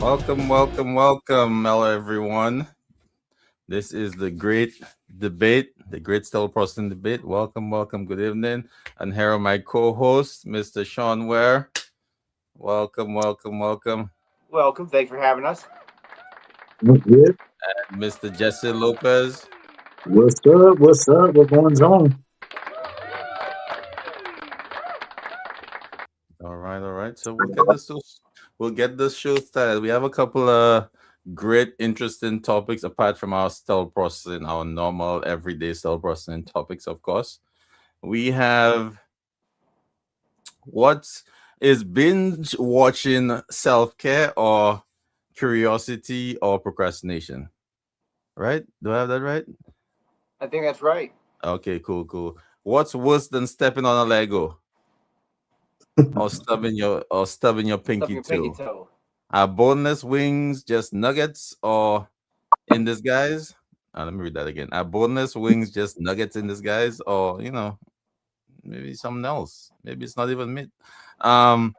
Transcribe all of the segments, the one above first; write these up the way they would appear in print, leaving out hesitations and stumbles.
Hello, everyone. This is the great debate, the great still processing debate. Welcome, good evening. And here are my co-hosts, Mr. Sean Ware. Welcome. Welcome. Thanks for having us. Good. And Mr. Jesse Lopez. What's up? What's up? What's going on? All right. So we'll get this show started. We have a couple of great, interesting topics apart from our still processing, our normal everyday still processing topics, of course. We have what is binge watching self care or curiosity or procrastination? Right? Do I have that right? I think that's right. Okay, cool. What's worse than stepping on a Lego or stubbing your Stuff pinky your pinky toe? toe. Are boneless wings just nuggets or in disguise? Let me read that again. Are boneless wings just nuggets in disguise, or maybe something else? Maybe it's not even meat. Um,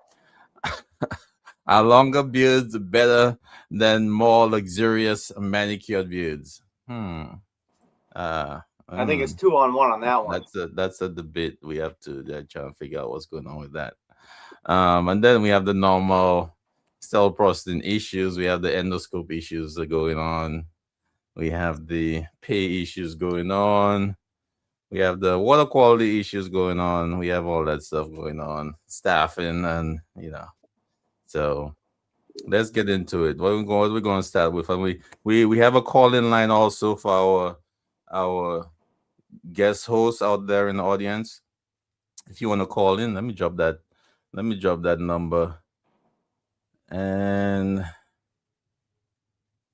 are longer beards better than more luxurious manicured beards? Uh, I think it's mm, 2-on-1 on that one. that's a debate we have to try and figure out what's going on with that. And then we have the normal cell processing issues. We have the endoscope issues that are going on. We have the pay issues going on. We have the water quality issues going on. We have all that stuff going on. Staffing and So let's get into it. What we're going to start with, and we have a call in line also for our guest hosts out there in the audience. If you want to call in, let me drop that. Let me drop that number. And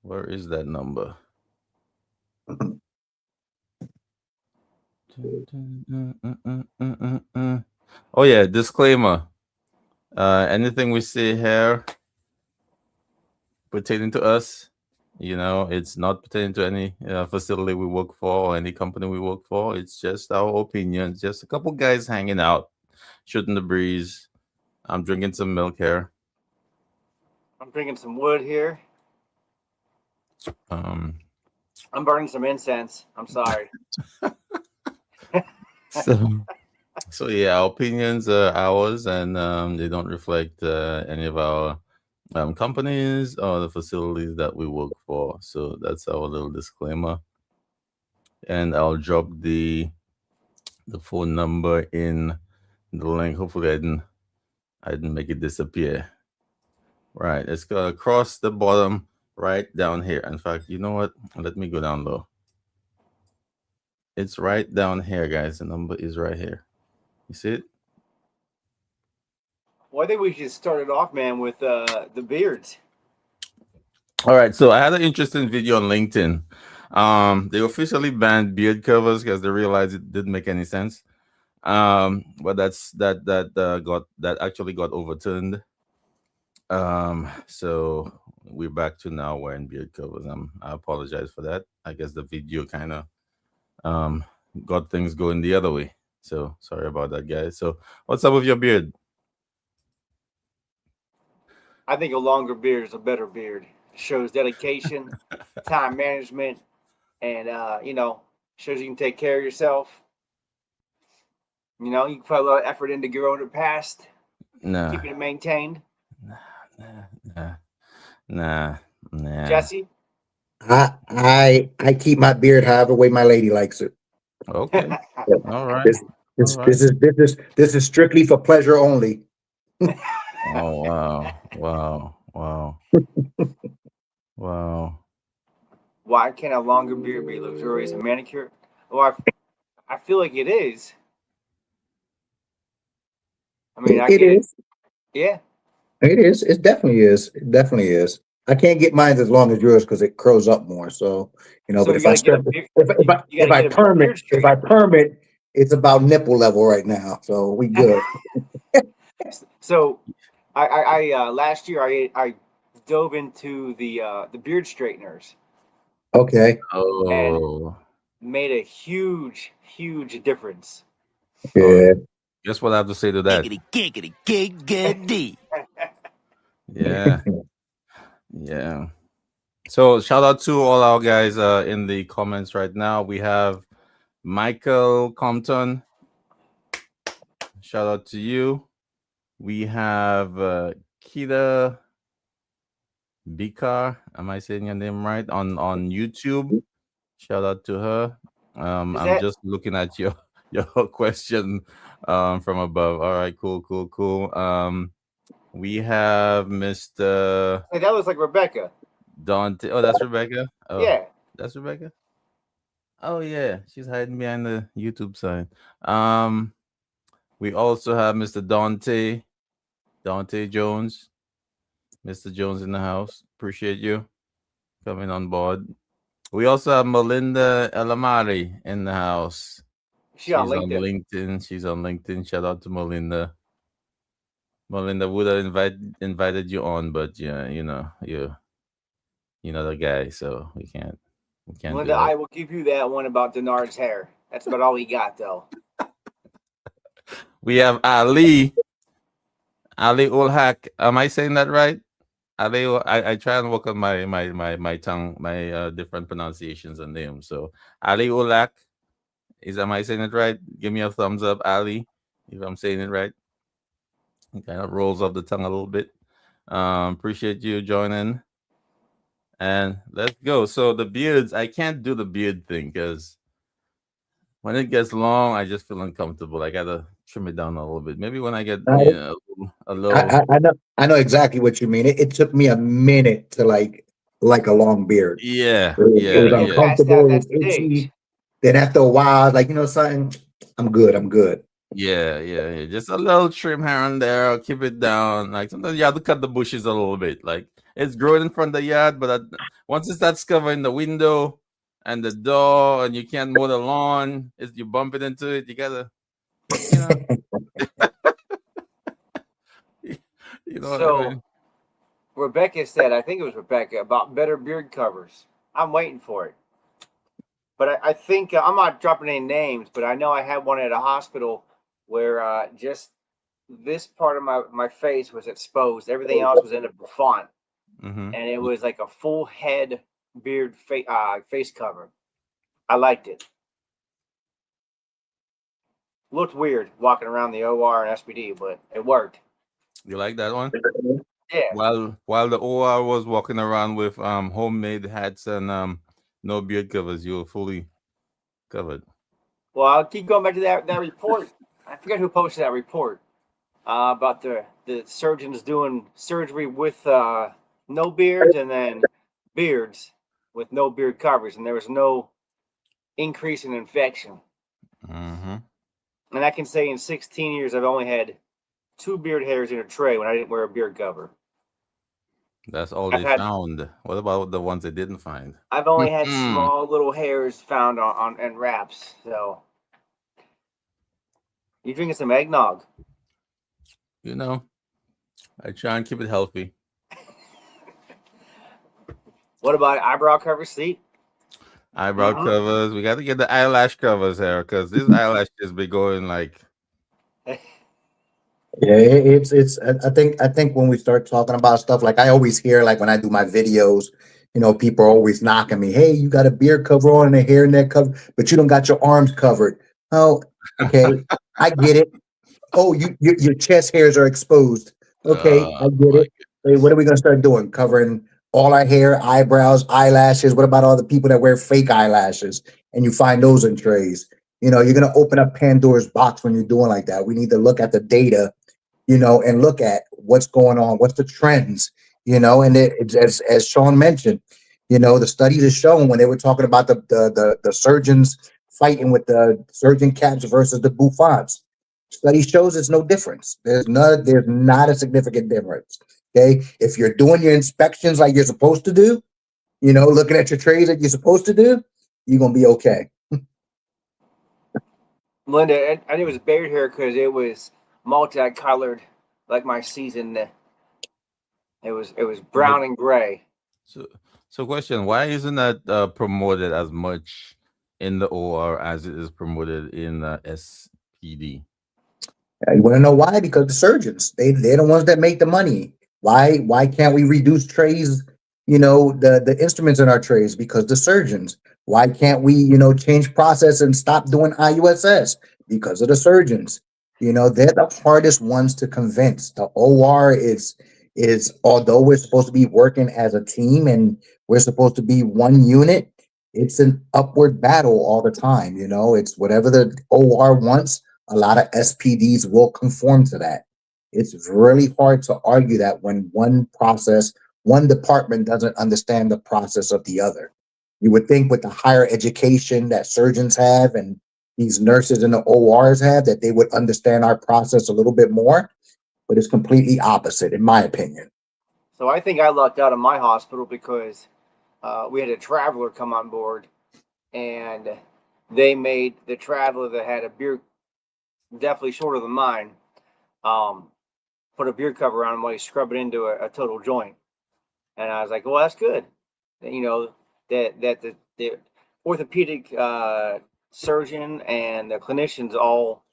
where is that number? Oh yeah, disclaimer. Anything we say here pertaining to us, it's not pertaining to any facility we work for or any company we work for. It's just our opinion. Just a couple guys hanging out, shooting the breeze. I'm drinking some milk here. I'm drinking some wood here. Um, I'm burning some incense. I'm sorry. so, so yeah, our opinions are ours, and they don't reflect any of our companies or the facilities that we work for. So that's our little disclaimer. And I'll drop the phone number in the link. Hopefully, I didn't make it disappear. Right, it's go across the bottom, right down here. In fact, you know what? Let me go down low. It's right down here, guys. The number is right here. You see it? Well, I think we should start it off, man, with the beards. All right. So I had an interesting video on LinkedIn. They officially banned beard covers because they realized it didn't make any sense. But that actually got overturned. So we're back to now wearing beard covers. I apologize for that. I guess the video kind of um got things going the other way. So sorry about that, guys. So what's up with your beard? I think a longer beard is a better beard. It shows dedication, time management, and shows you can take care of yourself. You can put a lot of effort into growing it past, Nah, keeping it maintained. nah, nah, nah, nah. Jesse? I keep my beard however way my lady likes it. Okay. Yeah. All right. This All this right. this is this is this is strictly for pleasure only. Oh wow. Why can't a longer beard be luxurious and manicured? Well, I feel like it is. I mean, I It get it. is. Yeah. It is. It definitely is. It definitely is. I can't get mine as long as yours because it curls up more. So So but we if I got to get start, a beard. if I You got if to I get a perm it, beard straightener. it's about nipple level right now. So we good. So I last year I dove into the beard straighteners Okay. and Oh, made a huge difference. oh. Yeah. Guess what I have to say to that? Giggity, giggity, giggity. Yeah. Yeah. So shout out to all our guys in the comments right now. We have Michael Compton. Shout out to you. We have Kita Bikar. Am I saying your name right? On YouTube. Shout out to her. Is I'm that just looking at your your question from above. All right, cool, cool, cool. We have Mr. hey, that was like Rebecca? Dante. Oh, that's Rebecca. Oh, Yeah. that's Rebecca. Oh yeah, she's hiding behind the YouTube sign. Um, we also have Mr. Dante Jones. Mr. Jones in the house. Appreciate you coming on board. We also have Melinda Elamari in the house. She on She's on LinkedIn. LinkedIn. She's on LinkedIn. Shout out to Melinda. Melinda would have invited you on, but yeah, you're not a guy, so we can't Linda, do it. I will give you that one about Deannard's hair. That's about all he got, though. We have Ali Ulhak. Am I saying that right? I try and work on my tongue, my different pronunciations and names. So Ali Ulak, am I saying it right? Give me a thumbs up, Ali, if I'm saying it right. It kind of rolls off the tongue a little bit. Appreciate you joining. And let's go. So the beards, I can't do the beard thing because when it gets long, I just feel uncomfortable. I gotta trim it down a little bit. Maybe when I get a little. I know exactly what you mean. It took me a minute to like a long beard. Yeah, It Yeah, yeah, was to get yeah, past uncomfortable. It that was stage. itchy. Then after a while, I was like, you know something, I'm good. I'm good. yeah. Just a little trim here and there. I'll keep it down. Like sometimes you have to cut the bushes a little bit. Like it's growing in front of the yard, but once it starts covering the window and the door, and you can't mow the lawn, you bump it into it. You gotta, you know, you know what I So mean. Rebecca said, I think it was Rebecca, about better beard covers. I'm waiting for it. But I think I'm not dropping any names, but I know I had one at a hospital where just this part of my face was exposed. Everything else was in a bouffant. Mm-hmm. And it was like a full head beard face cover. I liked it. Looked weird walking around the OR and SPD, but it worked. You like that one? Yeah. While the OR was walking around with homemade hats and no beard covers, you were fully covered. Well, I'll keep going back to that report. I forget who posted that report about the surgeons doing surgery with no beards and then beards with no beard covers, and there was no increase in infection. Mm-hmm. And I can say in 16 years, I've only had 2 beard hairs in a tray when I didn't wear a beard cover. That's all I've they had found. What about the ones they didn't find? I've only had small little hairs found on and wraps. So you drinking some eggnog? You know, I try and keep it healthy. What about eyebrow cover? See? Eyebrow covers. We got to get the eyelash covers here because this eyelashes be going like. Yeah, it's. I think when we start talking about stuff, like I always hear, like when I do my videos, people are always knocking me. Hey, you got a beard cover on and a hair neck cover, but you don't got your arms covered. Oh, okay, I get it. Oh, your chest hairs are exposed. Okay, I get My it. Hey, what are we gonna start doing? Covering all our hair, eyebrows, eyelashes. What about all the people that wear fake eyelashes and you find those in trays? You're gonna open up Pandora's box when you're doing like that. We need to look at the data, and look at what's going on, what's the trends, and as Sean mentioned, the studies have shown when they were talking about the surgeons fighting with the surgeon caps versus the bouffants. Study shows there's no difference. There's not a significant difference. Okay. If you're doing your inspections like you're supposed to do, looking at your trays that you're supposed to do, you're gonna be okay. Linda, I knew it was beard hair because it was multicolored, like my season. It was but brown and gray. so so question: why isn't that promoted as much in the OR as it is promoted in SPD? You want to know why? Because the surgeons, they're the ones that make the money. Why can't we reduce trays the instruments in our trays? Because the surgeons. Why can't we, change process and stop doing IUSS? Because of the surgeons. They're the hardest ones to convince. The OR is although we're supposed to be working as a team and we're supposed to be one unit, it's an upward battle all the time. It's whatever the OR wants. A lot of SPDs will conform to that. It's really hard to argue that when one department doesn't understand the process of the other. You would think with the higher education that surgeons have and these nurses in the ORs have, that they would understand our process a little bit more, but it's completely opposite, in my opinion. So I think I lucked out of my hospital because we had a traveler come on board, and they made the traveler that had a beard definitely shorter than mine, put a beard cover on him while he scrubbed it into a total joint. And I was like, well, that's good. That the orthopedic surgeon and the clinicians all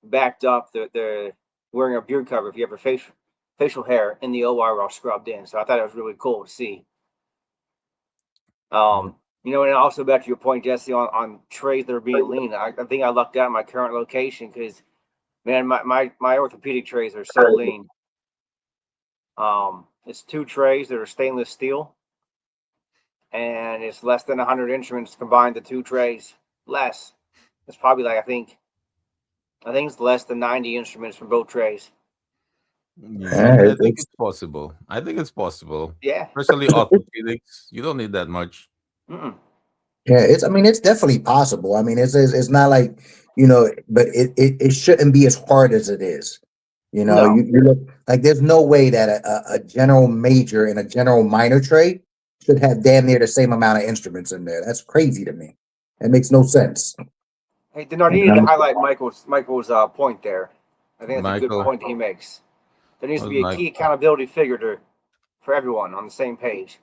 backed up the wearing a beard cover if you have a facial hair in the OR all scrubbed in. So I thought it was really cool to see. And also back to your point, Jesse, on trays that are being lean. I think I lucked out in my current location because, man, my orthopedic trays are so lean. It's 2 trays that are stainless steel, and it's less than 100 instruments combined. The 2 trays, less. It's probably like I think it's less than 90 instruments from both trays. Yeah, I think it's possible. Yeah. Especially orthopedics. You don't need that much. Mm-mm. Yeah, it's definitely possible. It's not like, but it shouldn't be as hard as it is. No. You look like there's no way that a general major and a general minor tray should have damn near the same amount of instruments in there. That's crazy to me. That makes no sense. Hey, Deannard, you need to highlight Michael's point there. I think that's a good Michael, point that he makes. There needs to what's be a Mike? key accountability figure for everyone on the same page.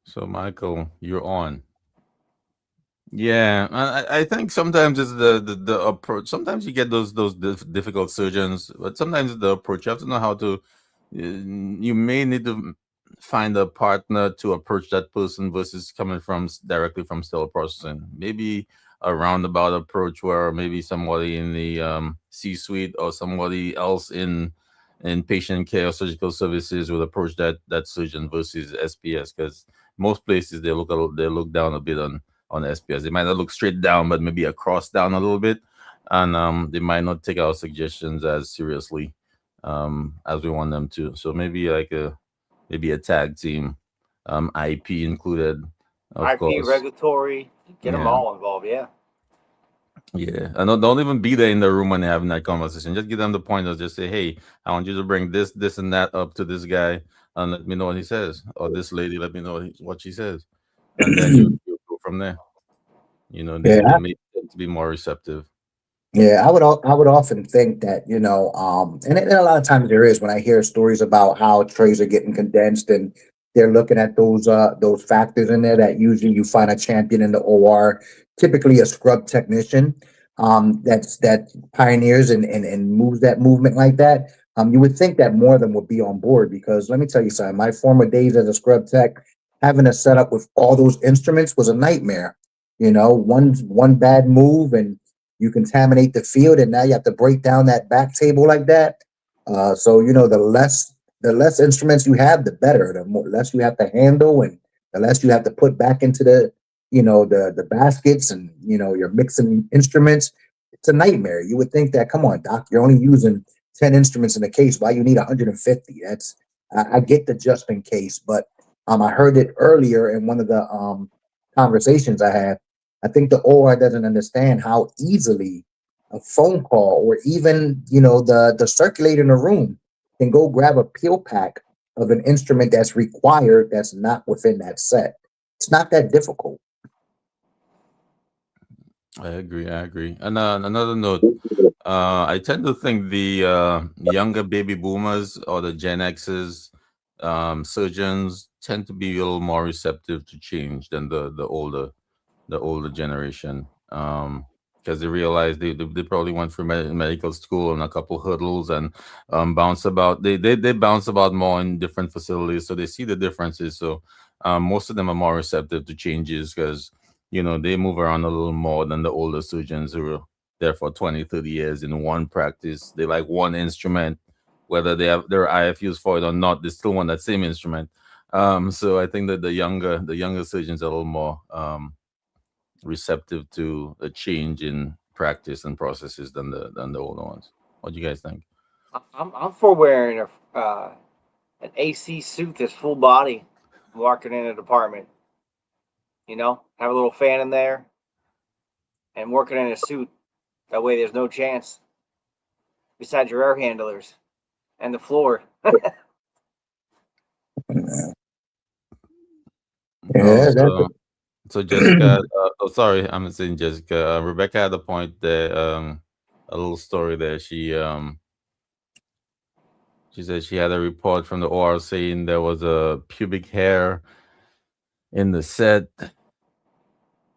So Michael, you're on. Yeah, I think sometimes it's the approach. Sometimes you get those difficult surgeons, but sometimes the approach. You have to know how to. You may need to find a partner to approach that person versus coming from directly from sterile processing. Maybe a roundabout approach where maybe somebody in the C-suite or somebody else in patient care or surgical services would approach that surgeon versus SPS, because most places they look down a bit on SPS. They might not look straight down, but maybe across down a little bit, and they might not take our suggestions as seriously as we want them to. So maybe a tag team, IP included, of IP, course. regulatory, get them Yeah, all involved. Yeah. yeah. And don't even be there in the room when they're having that conversation. Just give them the pointers. Just say, hey, I want you to bring this, and that up to this guy, and let me know what he says, or this lady, let me know what she says, and then you go from there. They Yeah, may tend to be more receptive. yeah, I would often think that, and a lot of times there is when I hear stories about how trays are getting condensed and they're looking at those factors in there, that usually you find a champion in the OR, typically a scrub technician, that pioneers and moves that movement like that. You would think that more of them would be on board, because let me tell you something, my former days as a scrub tech, having a setup with all those instruments was a nightmare. One bad move and you contaminate the field, and now you have to break down that back table like that. So the less instruments you have, the better. The less you have to handle, and the less you have to put back into the baskets, and you're mixing instruments. It's a nightmare. You would think that, come on, doc, you're only using 10 instruments in a case. Why you need 150? I get the just in case, but I heard it earlier in one of the conversations I had. I think the OR doesn't understand how easily a phone call, or even the circulator in the room, can go grab a peel pack of an instrument that's required, that's not within that set. It's not that difficult. I agree. I agree. And another note, I tend to think the younger baby boomers or the Gen X's surgeons tend to be a little more receptive to change than the older generation. because they realized they probably went through medical school and a couple hurdles and bounce about. They bounce about more in different facilities, so they see the differences. So most of them are more receptive to changes because they move around a little more than the older surgeons who are there for 20, 30 years in one practice. They like one instrument, whether they have their IFUs for it or not. They still want that same instrument. So I think that the younger surgeons are a little more receptive to a change in practice and processes than the older ones. What do you guys think? I'm for wearing an AC suit that's full body, walking in a department. Have a little fan in there, and working in a suit. That way, there's no chance. Besides your air handlers and the floor. No, Yeah, that's so Jessica. Oh, sorry, I'm saying Jessica. Rebecca had a point there. A little story there. She said she had a report from the OR saying there was a pubic hair in the set.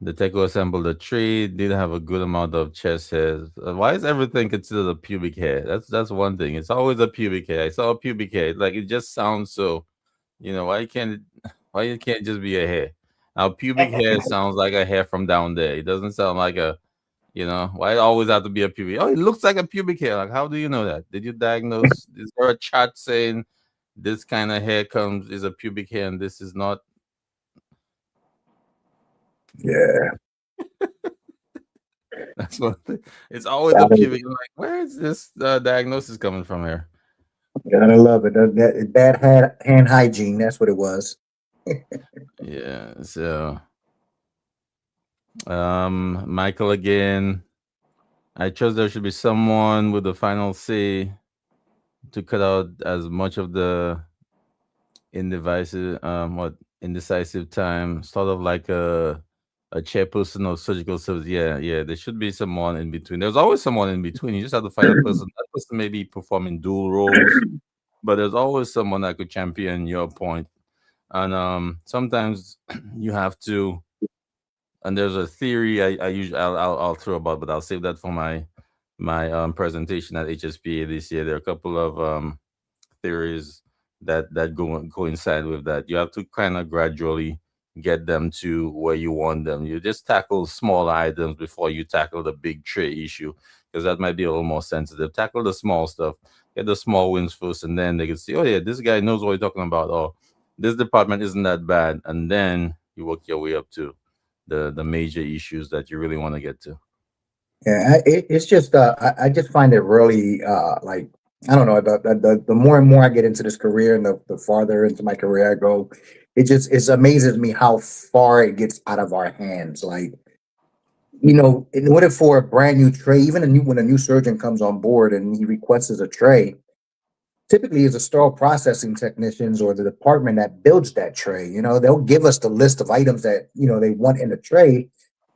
The tech who assembled the tree did have a good amount of chest hairs. Why is everything considered a pubic hair? That's one thing. It's always a pubic hair. I saw a pubic hair. Like it just sounds so. Why you can't just be a hair? Now pubic hair sounds like a hair from down there. It doesn't sound like a. Why it always have to be a pubic? Oh, it looks like a pubic hair. Like how do you know that? Did you diagnose? Is there a chart saying this kind of hair comes is a pubic hair and this is not? yeah. That's what it's always the pubic. I'm like, where is this diagnosis coming from here? Gotta love it. That bad hand hygiene. That's what it was. Yeah. So, Michael again. I trust there should be someone with the final say to cut out as much of the indecisive time, sort of like a chairperson of surgical service. Yeah, yeah. There should be someone in between. There's always someone in between. You just have to find a person. That person may be performing dual roles, but there's always someone that could champion your point. And sometimes you have to. And there's a theory I usually I'll throw about, but I'll save that for my presentation at HSPA this year. There are a couple of theories that coincide with that. You have to kind of gradually get them to where you want them. You just tackle small items before you tackle the big tray issue because that might be a little more sensitive. Tackle the small stuff, get the small wins first, and then they can see, oh yeah, this guy knows what he's talking about, or this department isn't that bad, and then you work your way up to the major issues that you really want to get to. Yeah, it's just I just find it really like I don't know the more and more I get into this career and the farther into my career I go, it amazes me how far it gets out of our hands. Like in order for a brand new tray, even when a new surgeon comes on board and he requests a tray, typically it's a sterile processing technicians or the department that builds that tray. They'll give us the list of items that they want in the tray,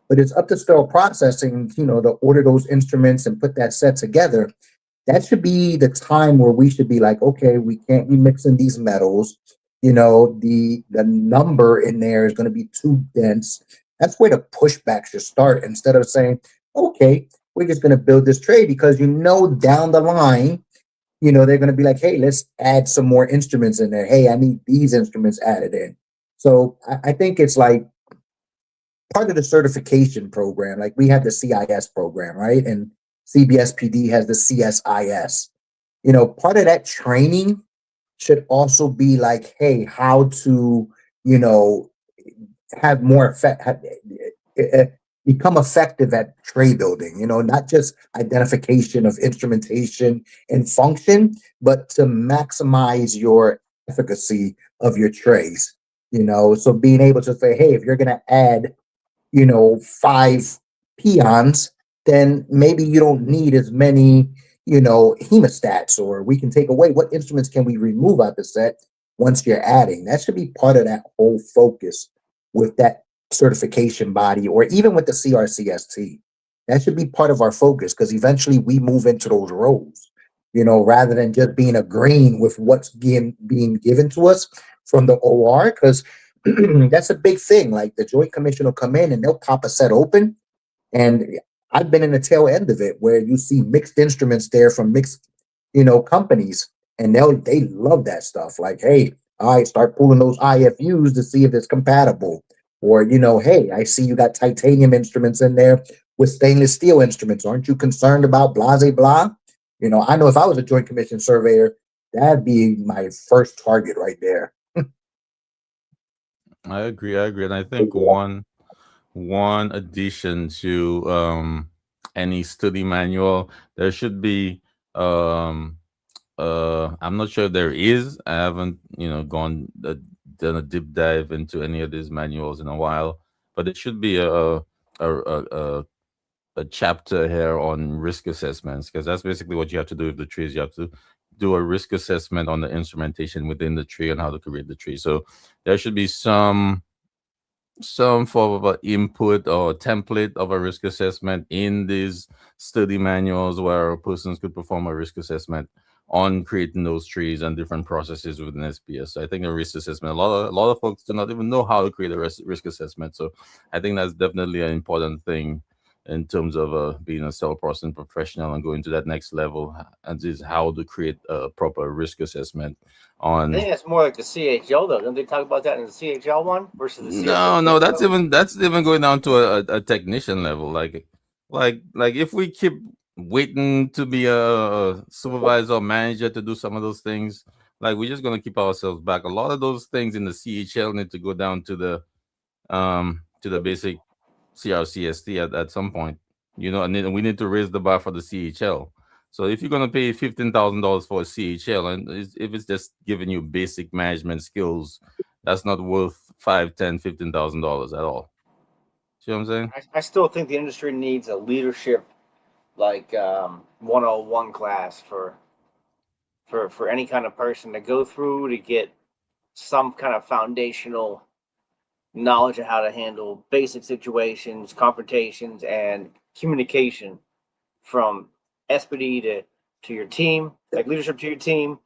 but it's up to sterile processing, to order those instruments and put that set together. That should be the time where we should be like, okay, we can't be mixing these metals. The number in there is going to be too dense. That's where the pushback should start instead of saying, okay, we're just going to build this tray because down the line, they're going to be like, hey, let's add some more instruments in there. Hey, I need these instruments added in. So I think it's like part of the certification program. Like we have the CIS program, right? And CBSPD has the CSIS. Part of that training should also be like, hey, how to, have more effect, become effective at tray building, not just identification of instrumentation and function, but to maximize your efficacy of your trays, so being able to say, hey, if you're going to add, 5 peons, then maybe you don't need as many, hemostats, or we can take away what instruments can we remove out the set once you're adding. That should be part of that whole focus with that certification body, or even with the CRCST. That should be part of our focus because eventually we move into those roles, rather than just being agreeing with what's being given to us from the OR, because that's a big thing. Like the Joint Commission will come in and they'll pop a set open, and I've been in the tail end of it where you see mixed instruments there from mixed, companies, and they love that stuff. Like, hey, all right, start pulling those IFUs to see if it's compatible. Or, hey, I see you got titanium instruments in there with stainless steel instruments. Aren't you concerned about blase blah? I know if I was a Joint Commission surveyor, that'd be my first target right there. I agree. I agree, and I think one addition to any study manual, there should be um I'm not sure if there is. I haven't gone done a deep dive into any of these manuals in a while, but it should be a chapter here on risk assessments, because that's basically what you have to do with the trees. You have to do a risk assessment on the instrumentation within the tree and how to create the tree. So there should be some form of a input or template of a risk assessment in these study manuals where persons could perform a risk assessment on creating those trees and different processes within SPS. So I think a risk assessment, a lot of folks do not even know how to create a risk assessment. So I think that's definitely an important thing in terms of being a cell processing professional and going to that next level, and is how to create a proper risk assessment I on. think that's more like the CHL though. Don't they talk about that in the CHL one versus the No, no, CSSPS one? that's even going down to a technician level. Like if we keep waiting to be a supervisor or manager to do some of those things, like we're just gonna keep ourselves back. A lot of those things in the CHL need to go down to the basic CRCST at some point. And then we need to raise the bar for the CHL. So if you're gonna pay $15,000 for a CHL, and if it's just giving you basic management skills, that's not worth 5, 10, $15,000 at all. See what I'm saying? I still think the industry needs a leadership like 101 class for any kind of person to go through to get some kind of foundational knowledge of how to handle basic situations, confrontations, and communication from SPD to your team, like leadership to your team,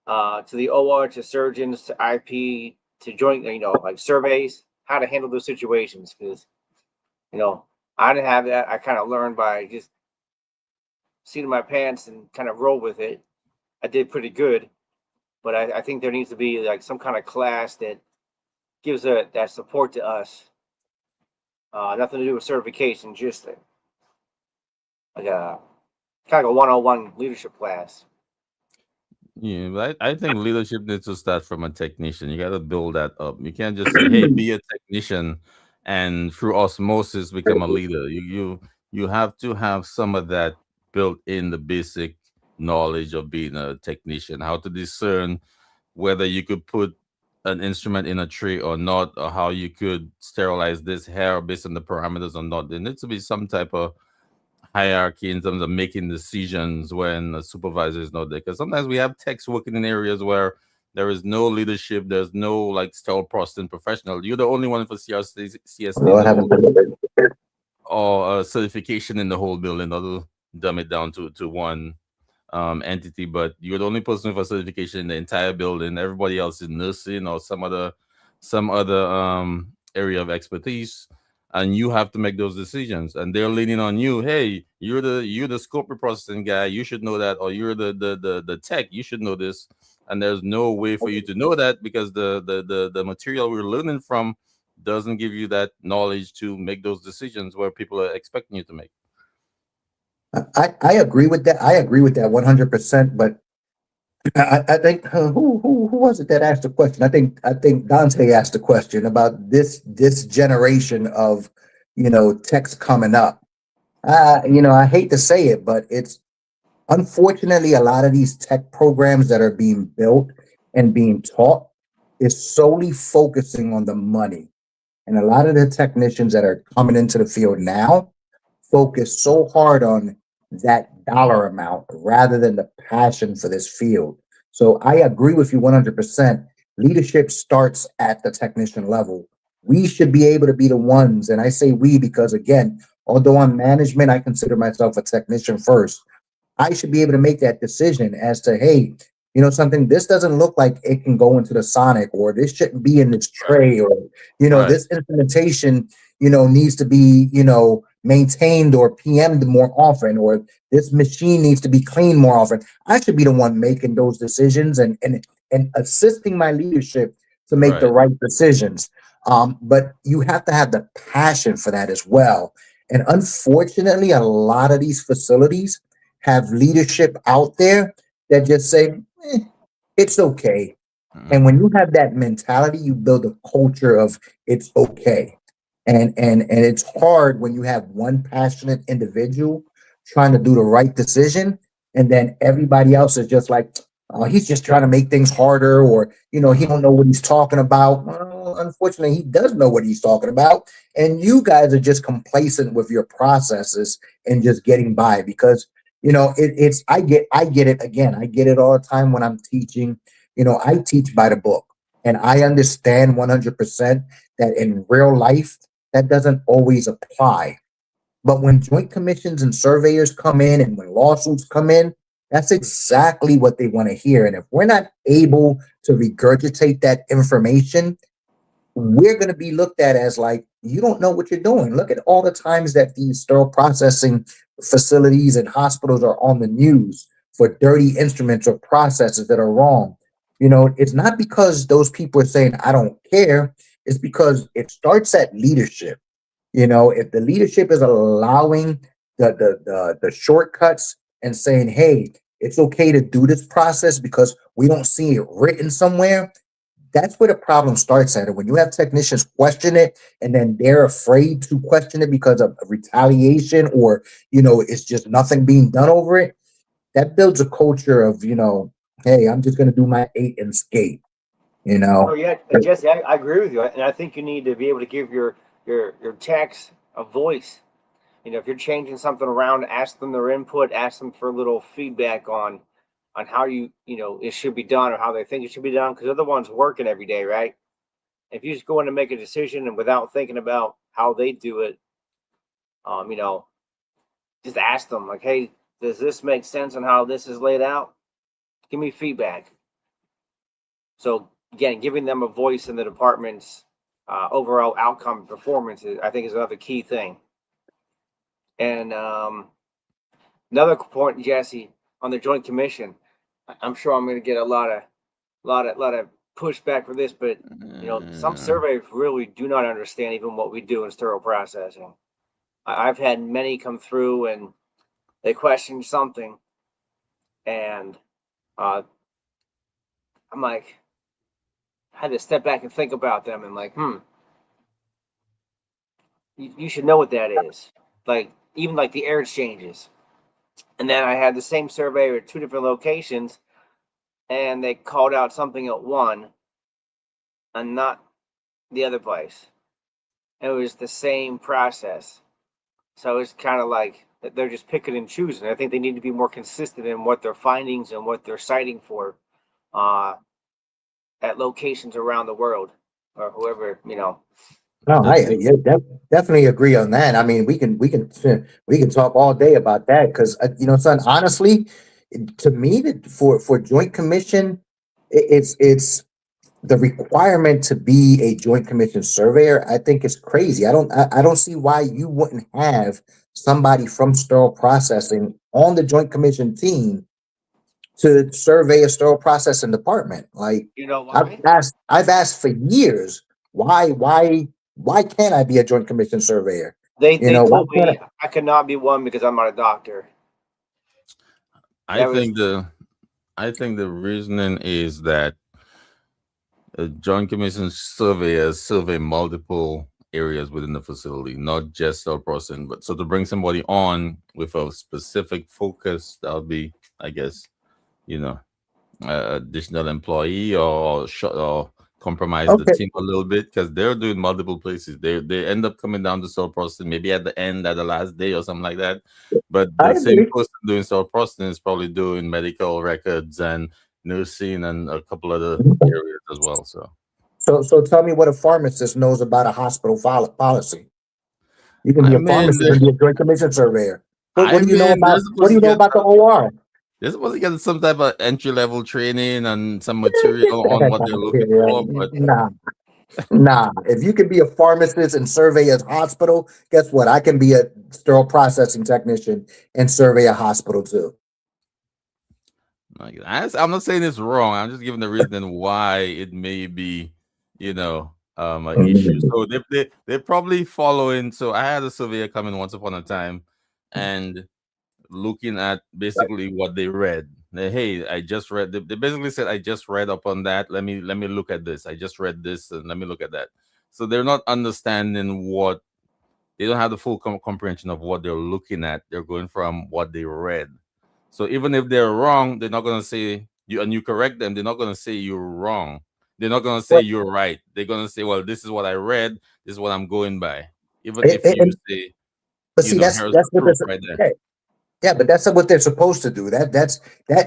to the OR, to surgeons, to IP, to joint, like surveys, how to handle those situations. Because, I didn't have that. I kind of learned by just seating my pants and kind of roll with it. I did pretty good, but I think there needs to be like some kind of class that gives that support to us. Nothing to do with certification, just like a kind of a 101 leadership class. Yeah, but I think leadership needs to start from a technician. You got to build that up. You can't just say, "Hey, be a technician," and through osmosis become a leader. You have to have some of that built in the basic knowledge of being a technician, how to discern whether you could put an instrument in a tree or not, or how you could sterilize this hair based on the parameters or not. There needs to be some type of hierarchy in terms of making decisions when a supervisor is not there. Because sometimes we have techs working in areas where there is no leadership, there's no like sterile processing professional. You're the only one for CST in Well, the haven't whole, or certification in the whole building, not to dumb it down to one entity, but you're the only person with a certification in the entire building. Everybody else is nursing or some other area of expertise, and you have to make those decisions. And they're leaning on you. Hey, you're the scope processing guy. You should know that, or you're the tech. You should know this. And there's no way for you to know that because the material we're learning from doesn't give you that knowledge to make those decisions where people are expecting you to make. I agree with that. I agree with that 100%. But I think who was it that asked the question? I think Dante asked the question about this generation of techs coming up. I hate to say it, but it's unfortunately a lot of these tech programs that are being built and being taught is solely focusing on the money. And a lot of the technicians that are coming into the field now focus so hard on that dollar amount rather than the passion for this field. So I agree with you 100%. Leadership starts at the technician level. We should be able to be the ones, and I say we because, again, although I'm management, I consider myself a technician first. I should be able to make that decision as to, hey, something, this doesn't look like it can go into the Sonic, or this shouldn't be in this tray, or, Right. this instrumentation, needs to be, maintained or PM'd more often, or this machine needs to be cleaned more often. I should be the one making those decisions and assisting my leadership to make the Right. right decisions. But you have to have the passion for that as well. And unfortunately, a lot of these facilities have leadership out there that just say, "Eh, it's okay." And when Mhm. you have that mentality, you build a culture of it's okay. And it's hard when you have one passionate individual trying to do the right decision, and then everybody else is just like, oh, he's just trying to make things harder, or he Mhm. don't know what he's talking about. Well, unfortunately, he does know what he's talking about, and you guys are just complacent with your processes and just getting by because it's I get it again. I get it all the time when I'm teaching. I teach by the book, and I understand 100% that in real life that doesn't always apply. But when joint commissions and surveyors come in and when lawsuits come in, that's exactly what they want to hear. And if we're not able to regurgitate that information, we're going to be looked at as like, you don't know what you're doing. Look at all the times that these sterile processing facilities and hospitals are on the news for dirty instruments or processes that are wrong. It's not because those people are saying, I don't care. It's because it starts at leadership. If the leadership is allowing the shortcuts and saying, hey, it's okay to do this process because we don't see it written somewhere, that's where the problem starts at. And when you have technicians question it and then they're afraid to question it because of retaliation or, it's just nothing being done over it, that builds a culture of, hey, I'm just going to do my 8 and skate, you Oh know? yeah, Jesse, I agree with you, and I think you need to be able to give your techs a voice. If you're changing something around, ask them their input, ask them for a little feedback on how it should be done or how they think it should be done, because they're the ones working every day, right? If you just go in and make a decision and without thinking about how they do it, um, you know, just ask them like, hey, does this make sense on how this is laid out? Give me feedback. So again, giving them a voice in the department's overall outcome and performance, I think, is another key thing. And another point, Jesse, on the Joint Commission, I'm sure I'm going to get a lot of pushback for this, but some surveys really do not understand even what we do in sterile processing. I've had many come through and they question something, and uh, I'm like, I had to step back and think about them and like, you should know what that is. Like even like the air exchanges. And then I had the same survey at 2 different locations, and they called out something at one and not the other place. It was the same process. So it's kind of like they're just picking and choosing. I think they need to be more consistent in what their findings and what they're citing for uh, at locations around the world or whoever. No, I That's it. yeah, definitely agree on that. I mean, we can talk all day about that because son, honestly, to me, for joint commission, it's the requirement to be a joint commission surveyor. I think is crazy. I don't see why you wouldn't have somebody from sterile processing on the joint commission team to survey a sterile processing department. Like You know I've why? asked for years, why can't I be a joint commission surveyor? They Why told can't me I could not be one because I'm not a doctor. I That was think the I think the reasoning is that Joint Commission surveyors survey multiple areas within the facility, not just a person. But so to bring somebody on with a specific focus, that would be, I guess, you know, additional employee or compromise the okay. team a little bit because they're doing multiple places. They end up coming down to store processing maybe at the end at the last day or something like that. But I the same agree. person doing store processing is probably doing medical records and nursing and a couple other areas as well. So So tell me what a pharmacist knows about a hospital policy. You can be I a mean, pharmacist and be a joint commission surveyor. What I do you know mean, they're about what supposed do to you know get about the OR? they're supposed to get some type of entry level training and some Get material the on heck what they're out of looking here. for. But Nah. Nah, if you can be a pharmacist and survey a hospital, guess what? I can be a sterile processing technician and survey a hospital too. Like, I'm not saying it's wrong. I'm just giving the reason why it may be, an issue. Mhm. So they're probably following. So I had a surveyor come in once upon a time, and looking at basically what they read. Hey, I just read. They basically said, I just read up on that. Let me look at this. I just read this, and let me look at that. So they're not understanding what they don't have the full comprehension of what they're looking at. They're going from what they read. So even if they're wrong, they're not going to say you and you correct them. They're not going to say you're wrong. They're not going to say But, you're right. They're going to say, well, this is what I read. This is what I'm going by. Even and, if you say, but see, here's that's the what proof this. right there. Okay. Yeah, but that's what they're supposed to do. That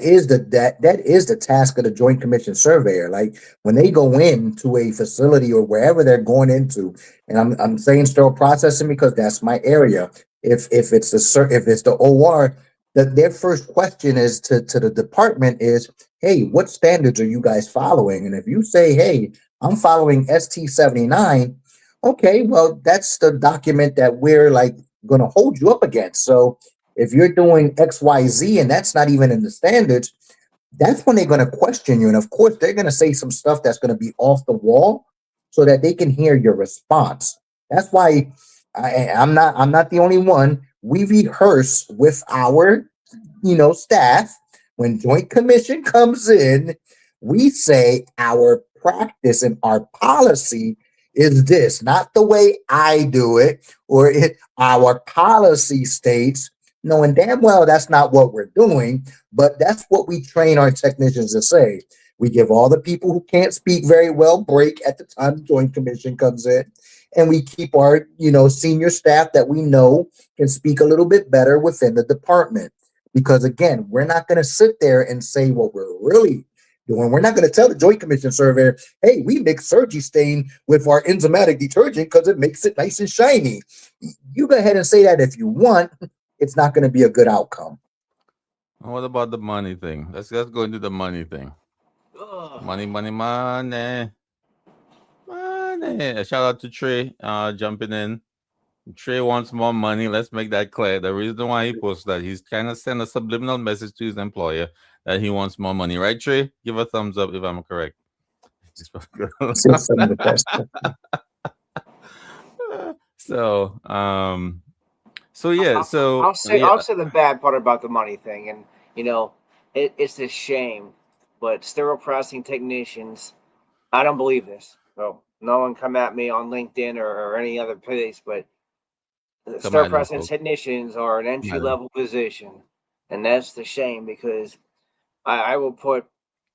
is the task of the Joint Commission surveyor. Like when they go into a facility or wherever they're going into, and I'm saying sterile processing because that's my area. If it's the OR, that their first question is to the department is, hey, what standards are you guys following? And if you say, hey, I'm following ST79, okay, well that's the document that we're like going to hold you up against. So if you're doing XYZ and that's not even in the standards, that's when they're going to question you. And of course, they're going to say some stuff that's going to be off the wall so that they can hear your response. That's why I'm not the only one. We rehearse with our staff. When Joint Commission comes in, we say our practice and our policy is this, not the way I do it, or our policy states, knowing damn well that's not what we're doing, but that's what we train our technicians to say. We give all the people who can't speak very well break at the time the Joint Commission comes in, and we keep our senior staff that we know can speak a little bit better within the department. Because again, we're not going to sit there and say what we're really doing. We're not going to tell the Joint Commission surveyor, hey, we mix Surgy stain with our enzymatic detergent because it makes it nice and shiny. You go ahead and say that if you want. It's not going to be a good outcome. What about the money thing? Let's go into the money thing. Money, money, money, money. Shout out to Trey jumping in. Trey wants more money. Let's make that clear. The reason why he posted that, he's kind of sent a subliminal message to his employer that he wants more money. Right, Trey? Give a thumbs up if I'm correct. Some of the best. so, so yeah, so I'll say the bad part about the money thing, and it's a shame, but sterile processing technicians, I don't believe this. So no one come at me on LinkedIn or any other place, but sterile processing technicians are an entry level position, and that's the shame because I will put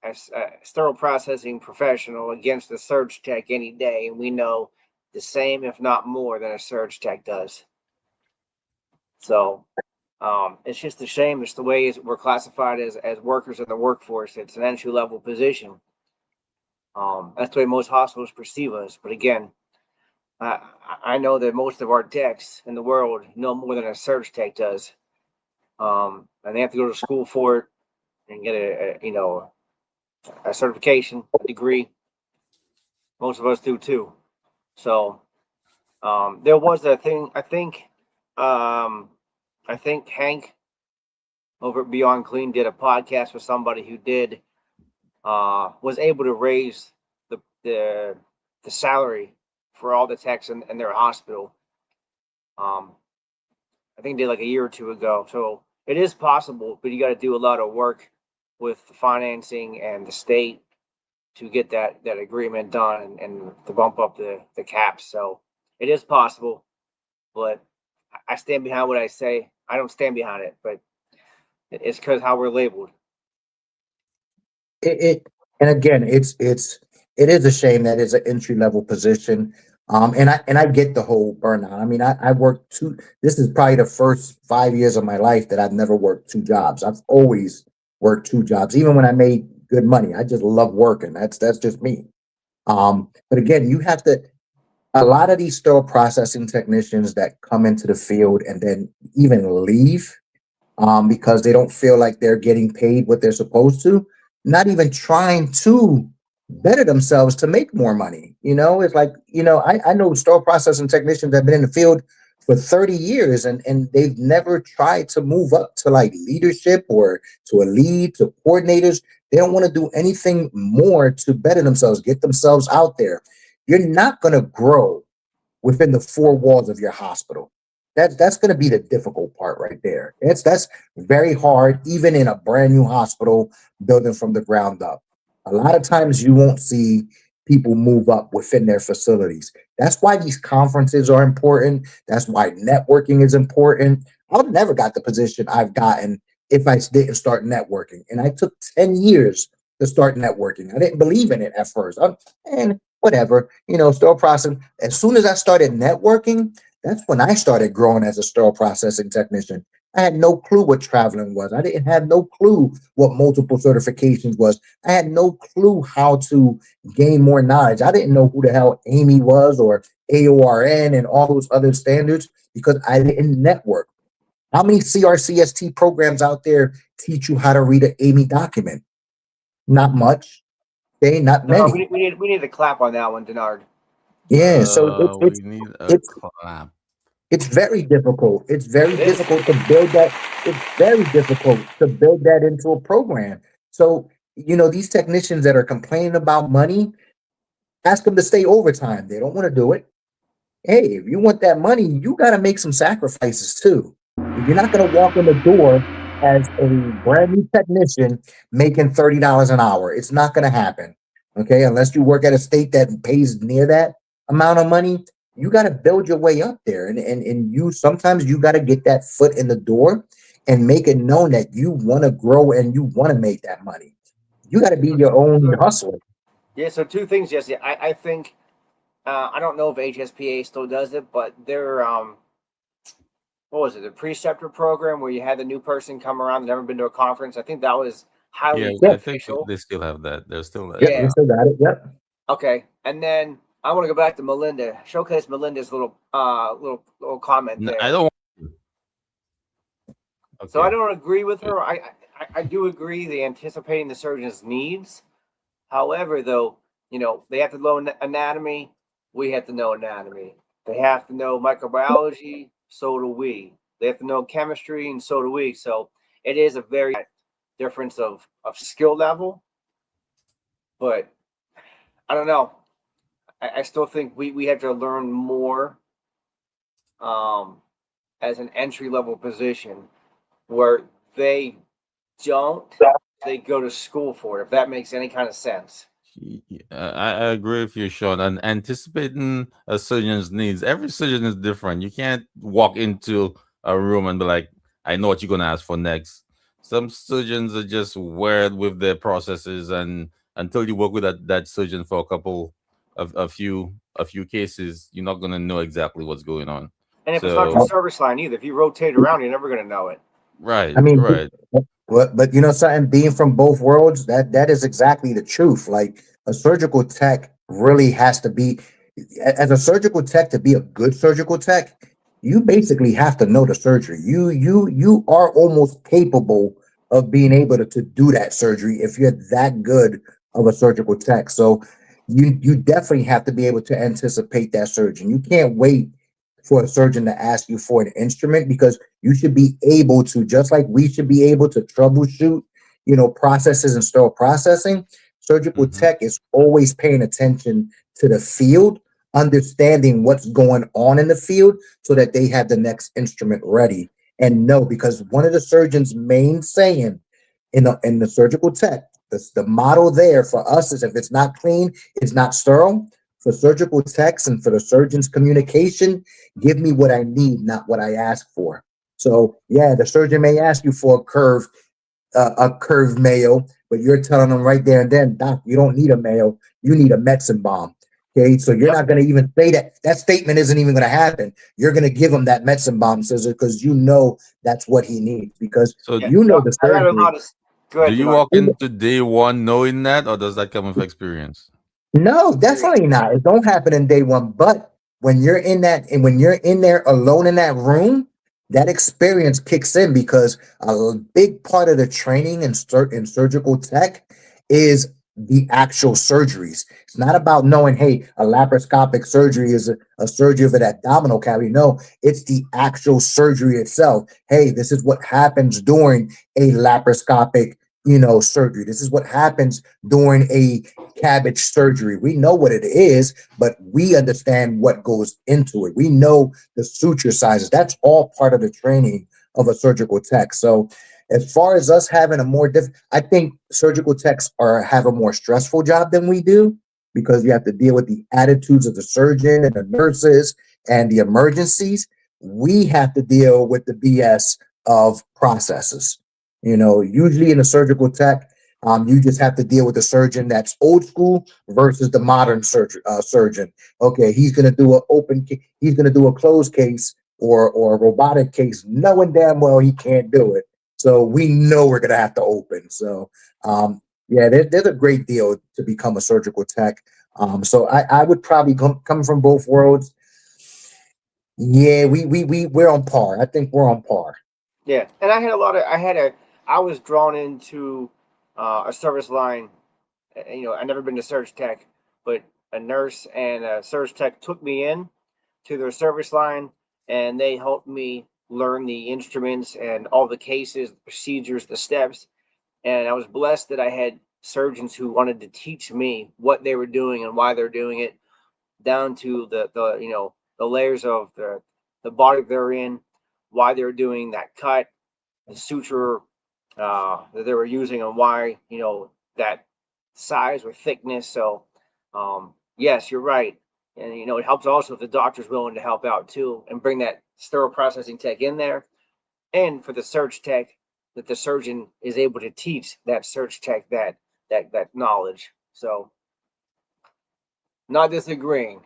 a sterile processing professional against a surge tech any day, and we know the same, if not more, than a surge tech does. So it's just a shame. It's the way we're classified as workers in the workforce. It's an entry level position. That's the way most hospitals perceive us. But again, I know that most of our techs in the world know more than a surge tech does, and they have to go to school for it and get a certification, a degree. Most of us do too. So there was a thing. I think Hank over at Beyond Clean did a podcast with somebody who was able to raise the salary for all the techs in their hospital. I think did like a year or two ago. So it is possible, but you got to do a lot of work with the financing and the state to get that agreement done and to bump up the caps. So it is possible, but I stand behind what I say. I don't stand behind it, but it's because how we're labeled. And again, it is a shame that it's an entry level position. And I get the whole burnout. I mean, I worked this is probably the first 5 years of my life that I've never worked two jobs. I've always worked two jobs, even when I made good money. I just love working. That's just me. But again, you have to, a lot of these sterile processing technicians that come into the field and then even leave, because they don't feel like they're getting paid what they're supposed to, not even trying to better themselves to make more money. It's like, I know sterile processing technicians that have been in the field for 30 years and they've never tried to move up to like leadership or to a lead, to coordinators. They don't want to do anything more to better themselves, get themselves out there. You're not going to grow within the four walls of your hospital. That's going to be the difficult part right there. That's very hard, even in a brand new hospital building from the ground up. A lot of times you won't see people move up within their facilities. That's why these conferences are important. That's why networking is important. I've never got the position I've gotten if I didn't start networking. And I took 10 years to start networking. I didn't believe in it at first. And whatever, sterile processing. As soon as I started networking, that's when I started growing as a sterile processing technician. I had no clue what traveling was. I didn't have no clue what multiple certifications was. I had no clue how to gain more knowledge. I didn't know who the hell Amy was or AORN and all those other standards because I didn't network. How many CRCST programs out there teach you how to read an Amy document? Not much. Not No, many. we need to clap on that one, Deannard. Yeah, so We need a it's clap. it's very difficult. It's very difficult to build that. It's very difficult to build that into a program. So, these technicians that are complaining about money, ask them to stay overtime. They don't want to do it. Hey, if you want that money, you got to make some sacrifices too. You're not going to walk in the door as a brand new technician making $30 an hour. It's not going to happen. Okay, unless you work at a state that pays near that amount of money, you got to build your way up there. And you sometimes you got to get that foot in the door and make it known that you want to grow and you want to make that money. You got to be your own hustler. Yeah, so two things, Jesse. I think I don't know if HSPA still does it, but they're what was it, the preceptor program where you had the new person come around, never been to a conference. I think that was highly Yeah, I think beneficial. they still have that. They're still that. Yep, you still got it. Yep. Okay, and then I want to go back to Melinda. Showcase Melinda's little comment there. I don't. Okay. So I don't agree with her. I do agree the anticipating the surgeon's needs. However, though, they have to know anatomy. We have to know anatomy. They have to know microbiology. So do we. They have to know chemistry, and so do we. So it is a very difference of skill level. But I don't know. I still think we have to learn more as an entry level position where they go to school for it, if that makes any kind of sense. I agree with you, Sean. And anticipating a surgeon's needs, every surgeon is different. You can't walk into a room and be like, I know what you're going to ask for next. Some surgeons are just weird with their processes, and until you work with that surgeon for a few cases, you're not going to know exactly what's going on. And if it's not your service line either, if you rotate around, you're never going to know it. Right. I mean, right. But something, being from both worlds, that is exactly the truth. Like a surgical tech really has to be, as a surgical tech, to be a good surgical tech, you basically have to know the surgery. You are almost capable of being able to do that surgery if you're that good of a surgical tech. So you definitely have to be able to anticipate that surgeon. You can't wait for a surgeon to ask you for an instrument, because you should be able to, just like we should be able to troubleshoot, processes and sterile processing. Surgical tech is always paying attention to the field, understanding what's going on in the field so that they have the next instrument ready. And no, because one of the surgeon's main saying in the surgical tech, the model there for us is, if it's not clean, it's not sterile. For surgical techs and for the surgeon's communication, give me what I need, not what I ask for. So yeah, the surgeon may ask you for a curved Mayo, but you're telling them right there and then, Doc, you don't need a Mayo, you need a medicine bomb. Okay, so you're not going to even say that. That statement isn't even going to happen. You're going to give him that medicine bomb scissor because that's what he needs, because the surgery. Do you walk into day one knowing that, or does that come with experience? No, definitely not. It don't happen in day one. But when you're in that, and when you're in there alone in that room, that experience kicks in, because a big part of the training in surgical tech is the actual surgeries. It's not about knowing, hey, a laparoscopic surgery is a surgery of an abdominal cavity. No, it's the actual surgery itself. Hey, this is what happens during a laparoscopic, surgery. This is what happens during a cabbage surgery. We know what it is, but we understand what goes into it. We know the suture sizes. That's all part of the training of a surgical tech. So as far as us having a more I think surgical techs have a more stressful job than we do, because you have to deal with the attitudes of the surgeon and the nurses and the emergencies. We have to deal with the BS of processes. Usually in a surgical tech, you just have to deal with the surgeon that's old school versus the modern surgeon. Okay, he's going to do he's going to do a closed case or a robotic case, knowing damn well he can't do it. So we know we're going to have to open. So, yeah, there's a great deal to become a surgical tech. So I would probably come from both worlds. Yeah, we're on par. I think we're on par. Yeah, and I was drawn into a service line. I've never been to surge tech, but a nurse and a surge tech took me in to their service line, and they helped me learn the instruments and all the cases, the procedures, the steps. And I was blessed that I had surgeons who wanted to teach me what they were doing and why they're doing it, down to the layers of the body they're in, why they're doing that cut, the suture that they were using, and why that size or thickness. So yes, you're right. And it helps also if the doctor's willing to help out too and bring that sterile processing tech in there, and for the surge tech, that the surgeon is able to teach that surge tech that knowledge. So not disagreeing.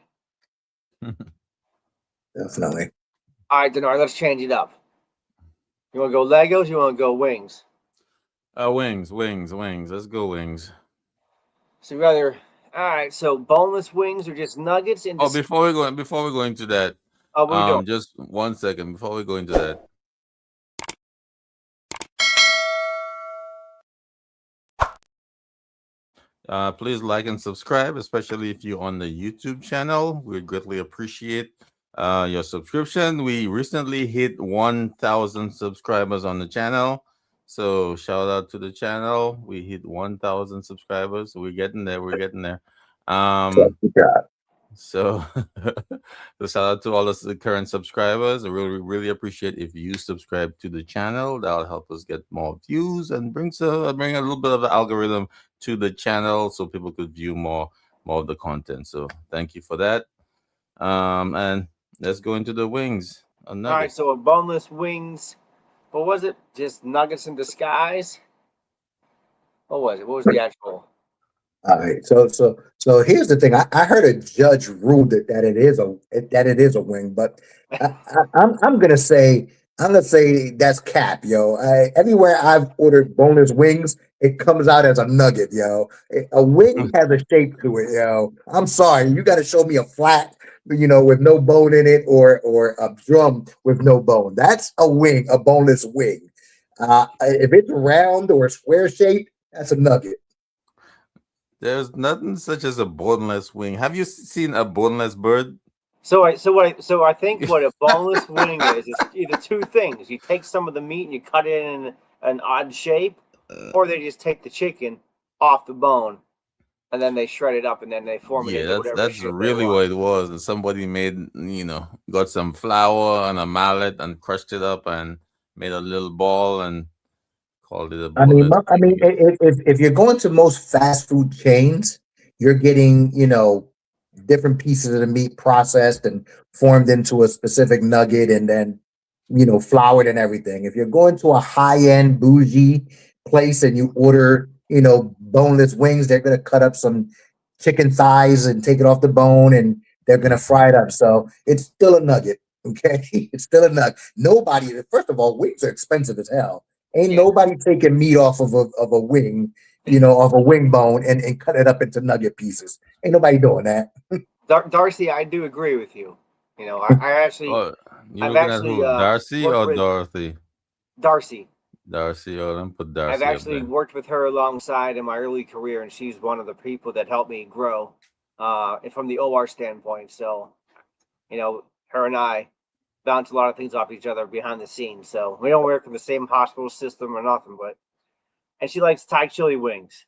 Definitely. All right, Deannard, let's change it up. You want to go Legos? You want to go wings? Wings. Let's go wings. So rather, all right. So boneless wings are just nuggets and. Oh, before we go into that, Oh, what are you doing? just 1 second before we go into that. Please like and subscribe, especially if you're on the YouTube channel. We greatly appreciate your subscription. We recently hit 1,000 subscribers on the channel. So shout out to the channel. We hit 1,000 subscribers. So we're getting there. Yeah. So, so shout out to all the current subscribers. I really appreciate if you subscribe to the channel. That'll help us get more views and bring a little bit of the algorithm to the channel so people could view more of the content. So thank you for that. And let's go into the wings. All right, so a boneless wings. What was it? Just nuggets in disguise? What was it? What was the actual? All right. So here's the thing. I heard a judge ruled that it is a wing, but I'm gonna say that's cap, yo. Everywhere I've ordered boneless wings, it comes out as a nugget, yo. A wing has a shape to it, yo. I'm sorry, you got to show me a flat, with no bone in it, or a drum with no bone. That's a wing, a boneless wing. If it's round or square shaped, that's a nugget. There's nothing such as a boneless wing. Have you seen a boneless bird? So I think what a boneless wing is either two things. You take some of the meat and you cut it in an odd shape, or they just take the chicken off the bone and then they shred it up and then they form it into whatever that's shape really what it was. And somebody made, got some flour and a mallet and crushed it up and made a little ball and called it a boneless wing. If you're going to most fast food chains, you're getting, different pieces of the meat processed and formed into a specific nugget and then, floured and everything. If you're going to a high-end bougie place and you order, boneless wings, they're going to cut up some chicken thighs and take it off the bone and they're going to fry it up. So it's still a nugget. Okay. It's still a nugget. First of all, wings are expensive as hell. Ain't nobody taking meat off of a wing, off a wing bone and cut it up into nugget pieces. Ain't nobody doing that. Darcy, I do agree with you. I actually. Oh, you're I've looking at actually who? Darcy worked or with Dorothy? Darcy. Darcy, oh, then put I've Darcy up actually there. worked with her alongside in my early career, and she's one of the people that helped me grow from the OR standpoint. So, her and I bounce a lot of things off each other behind the scenes. So we don't work in the same hospital system or nothing, and she likes Thai chili wings.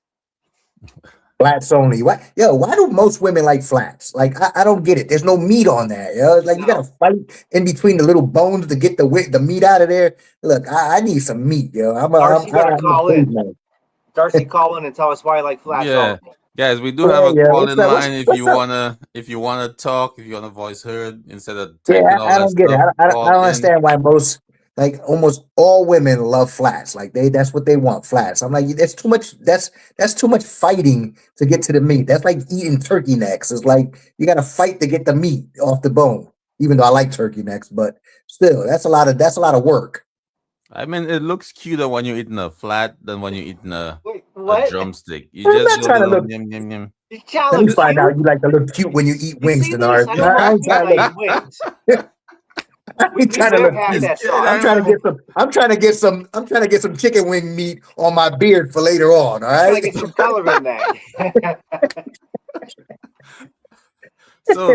Flats only. Why do most women like flats? Like, I don't get it. There's no meat on that. It's like you gotta fight in between the little bones to get the meat out of there. Look, I need some meat, yo. Darcy better I'm a call in. caveman. Darcy, call in and tell us why you like flats Yeah, only. guys, we do have Yeah, a yeah. call What's in up? line if What's you up? wanna talk, if you wanna voice heard instead of Yeah, typing all I that don't get it. stuff. I Call don't in. understand why like almost all women love flats. Like that's what they want, flats. I'm like, that's too much. That's too much fighting to get to the meat. That's like eating turkey necks. It's like you got to fight to get the meat off the bone. Even though I like turkey necks, but still, that's a lot of work. I mean, it looks cuter when you're eating a flat than when you're eating Wait, a what? drumstick. You I'm just not do a trying to little look. yum yum yum. You trying Let to me look find out cute? you like to look cute when you eat You wings, see this? Denard. I I don't I mind ain't cute trying when to I look. eat wings. I ain't We trying to better look have cute. Just that kidding. I'm sauce. trying to get some. I'm trying to get some chicken wing meat on my beard for later on. All Trying to right. get some color in that. So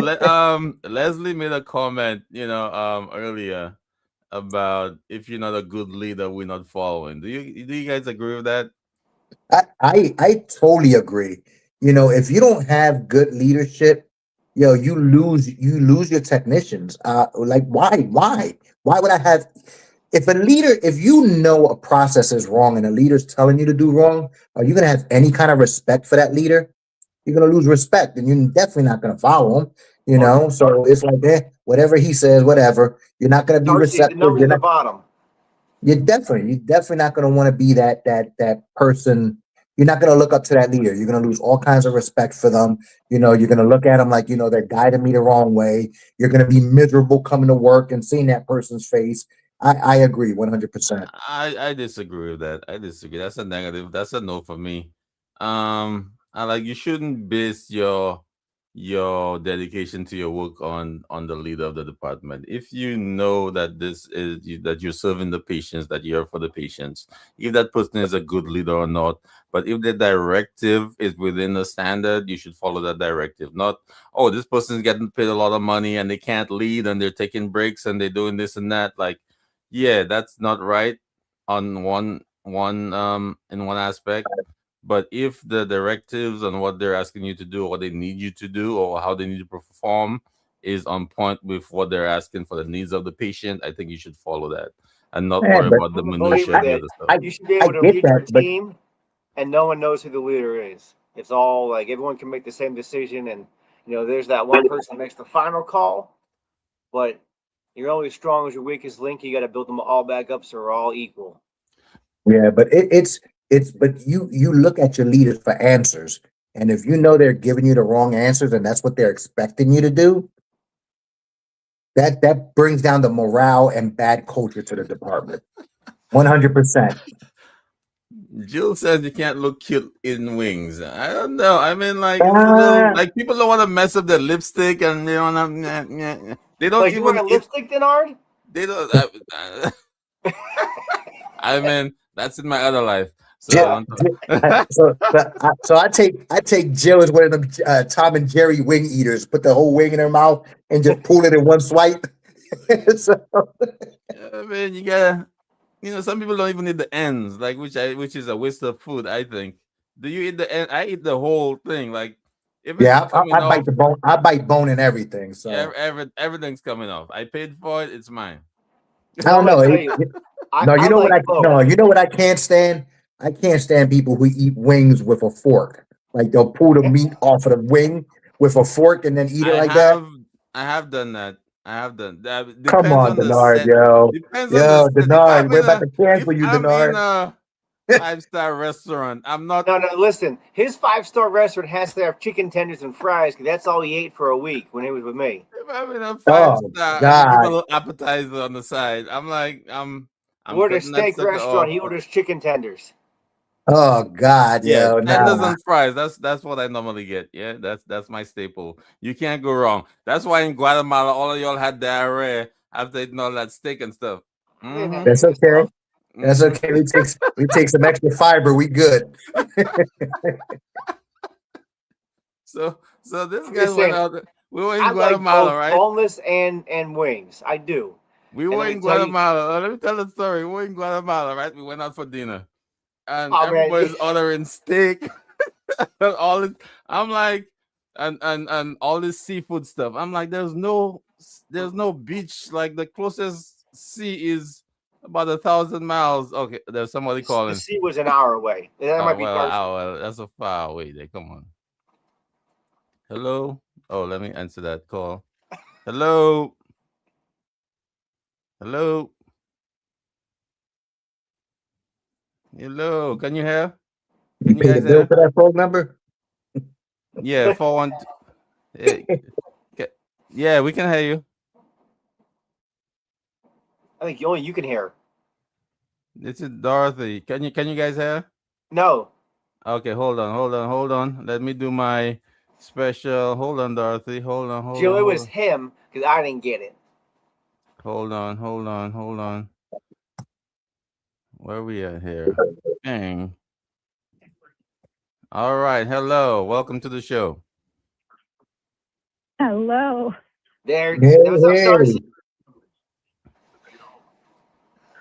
Leslie made a comment, earlier about if you're not a good leader, we're not following. Do you guys agree with that? I totally agree. If you don't have good leadership, you lose your technicians. Like why would I have? If you know a process is wrong and a leader's telling you to do wrong, are you gonna have any kind of respect for that leader? You're gonna lose respect, and you're definitely not gonna follow him. Or So it's like, whatever he says, whatever. You're not gonna be Darcy, the receptive. number's at the bottom. You're definitely not going to want to be that person. You're not going to look up to that leader. You're going to lose all kinds of respect for them. You're going to look at them like, they're guiding me the wrong way. You're going to be miserable coming to work and seeing that person's face. I agree 100%. I disagree with that. I disagree. That's a negative. That's a no for me. I like you shouldn't base your dedication to your work on the leader of the department. If you know that that you're serving the patients, that you're for the patients, if that person is a good leader or not. But if the directive is within the standard, you should follow that directive. Not, oh, this person is getting paid a lot of money and they can't lead and they're taking breaks and they're doing this and that. Like, yeah, that's not right on one in one aspect. But if the directives on what they're asking you to do, or what they need you to do, or how they need to perform is on point with what they're asking for the needs of the patient, I think you should follow that and not Yeah, worry but about the I'm gonna believe minutia with of the it. other stuff. I You should be I able to get lead your that, but team, and no one knows who the leader is. It's all like everyone can make the same decision, and there's that one person that makes the final call. But you're only as strong as your weakest link. You got to build them all back up so we're all equal. yeah, but it's but you look at your leaders for answers, and if you know they're giving you the wrong answers, and that's what they're expecting you to do, that brings down the morale and bad culture to the department. 100%. Jill says you can't look cute in wings. I don't know. I mean, like it's a little Uh, like people don't want to mess up their lipstick and they don't have. They don't Like you even wearing eat. lipstick, Denard? They don't. I mean, that's in my other life. So J- Uh, don't. so I take Jill as one of them Tom and Jerry wing eaters. Put the whole wing in her mouth and just pull it in one swipe. So, I mean, you gotta. Some people don't even eat the ends, like which is a waste of food. I think. Do you eat the end? I eat the whole thing. Like if it's yeah, I coming bite off, the bone. I bite bone and everything. So everything's coming off. I paid for it. It's mine. I well, I'm don't gonna know. tell you, No, I what like I no, both. I can't stand. I can't stand people who eat wings with a fork. Like they'll pull the meat off of the wing with a fork and then eat it I like that. have I have done that. I have done that. Come Depends on, on the Denard, set. yo, Depends on the yo, set. If Denard, I'm we're in about a to if cancel you, I'm in Denard. a 5-star restaurant, I'm not. No, no, listen. His 5-star restaurant has to have chicken tenders and fries because that's all he ate for a week when he was with me. If I'm in a five Oh star and they give a God. little appetizer on the side, I'm like, I'm We're at a cutting that steak sucker off. restaurant. He orders chicken tenders. Oh God, Yeah, yo, tenders nah. and fries. That's what I normally get. Yeah, that's my staple. You can't go wrong. That's why in Guatemala, all of y'all had diarrhea after eating all that steak and stuff. I didn't have Mm-hmm. any That's of that okay. stuff. That's Mhm. okay. We take some extra fiber. We good. So this I'm guy just went saying, out. We were in I like Guatemala, both right? boneless and wings. I do. We And were let me in tell you, Guatemala. Let me tell the story. We were in Guatemala, right? We went out for dinner, and oh man, everybody's ordering steak and all this. I'm like, and all this seafood stuff. I'm like, there's no beach. Like the closest sea is about 1,000 miles. Okay, there's somebody the calling. sea was an hour away. That might be Well, Darcy. that's a far away there. Come on. Hello. Oh, let me answer that call. Hello. Hello. Hello. Can you hear? You Can you pay the guys bill hear? for that phone number? Yeah, 412. eh, ca- Yeah, we can hear you. I think only you can hear. This is Dorothy. Can you guys hear? No, Okay, hold on. Let me do my special. Hold on, Dorothy. Hold on, hold Jill, on, it hold was on. him because I didn't get it. Hold on. Where we at here? Dang. All right. Hello. Welcome to the show. Hello. There, Hey, what's up, hey. Darcy?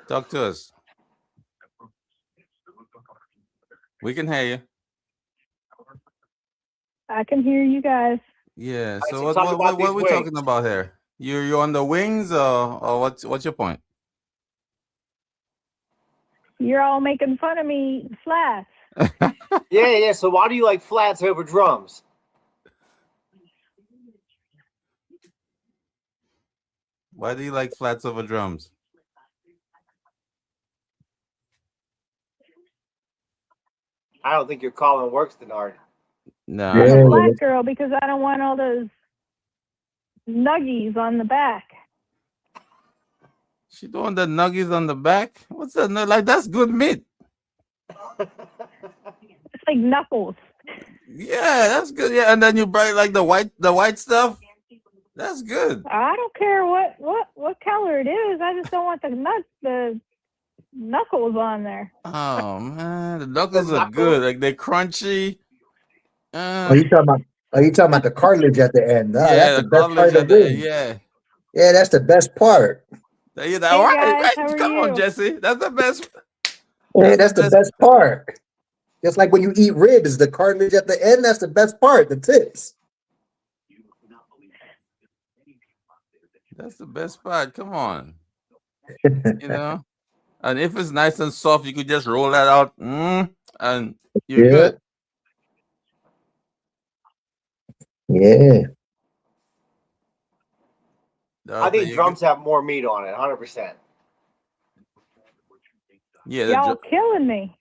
Talk to us. We can hear you. I can hear you guys. Yeah. All right, So so what talk what about what, what these are we talking wings. about here? You on the wings or what's your point? You're all making fun of me flats. Yeah. So why do you like flats over drums? Why do you like flats over drums? I don't think your calling works, Deannard. Nah. I'm a Yeah. flat girl because I don't want all those nuggies on the back. She doing the nuggies on the back. What's that? Like that's good meat. It's like knuckles. Yeah, that's good. Yeah, and then you buy like the white stuff. That's good. I don't care what color it is. I just don't want the knuckles on there. Oh man, the The knuckles are good. knuckles. Like they're crunchy. Are Uh, you talking about? Are you talking about the cartilage at the end? Ah, yeah, that's the the best part cartilage of at the the end. wing. Yeah. Yeah, that's the best part. Yeah, that Hey right, guys, how right. are Come on, you? Jesse. That's the best. Yeah, That's the that's the best. best part. Just like when you eat ribs, the cartilage at the end, that's the best part, the tips. That's the best part. Come on, you know. And if it's nice and soft, you could just roll that out, and you're Yeah, good. yeah. I Dorothy, think you good? drums have more meat on it, 100%. Yeah, Y'all killing me.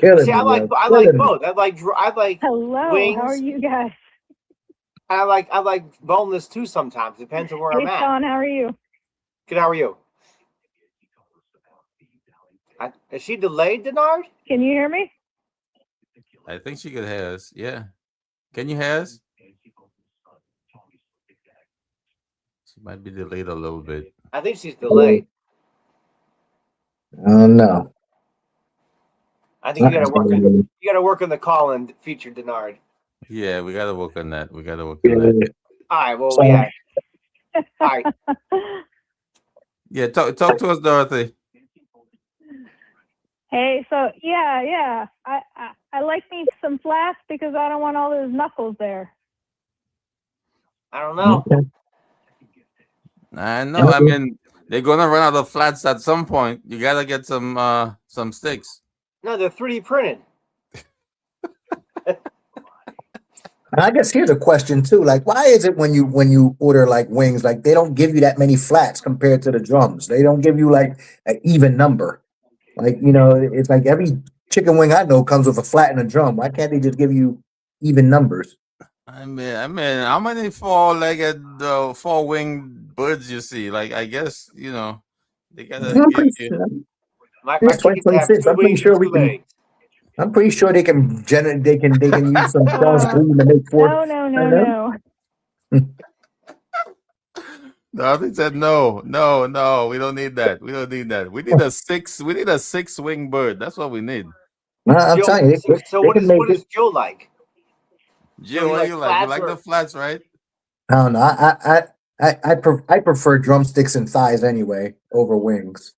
Killing See, me, yo. I like Killing me. both. I like Hello, how are wings. you guys? I like boneless too. Sometimes depends on where I'm Hey at. Sean, how are you? Good. How are you? Is she delayed, Deannard? Can you hear me? I think she could hear us. Yeah. Can you hear us? She might be delayed a little bit. I think she's delayed. I don't know. I think Something's going on. you got to work on the call-in feature, Deannard. Yeah, we gotta work on that. We gotta work on that. Yeah. All right. Well, So, yeah. All right. Yeah, talk to us, Dorothy. Hey, so yeah. I like me some flats because I don't want all those knuckles there. I don't know. okay. I know. I mean, they're gonna run out of flats at some point. You gotta get some sticks. No, they're 3D printed. I guess here's a question too. Like, why is it when you order like wings, like they don't give you that many flats compared to the drums? They don't give you like an even number. Like, it's like every chicken wing I know comes with a flat and a drum. Why can't they just give you even numbers? I mean, how many four-legged, four-winged birds you see? Like, I guess they gotta I'm give pretty you. sure My it's chickens have 2026. two wings and two legs. I'm pretty sure they can use some Charles Uh, Green to make four. no. I know. No, they said no, no, no. We don't need that. We don't need that. We need a six. We need a six-wing bird. That's what we need. I'm Jill, telling you, so they what can is make it. Jill like? Jill, You what do like you like? You flats like the or flats, right? I don't know. I prefer drumsticks and thighs anyway over wings.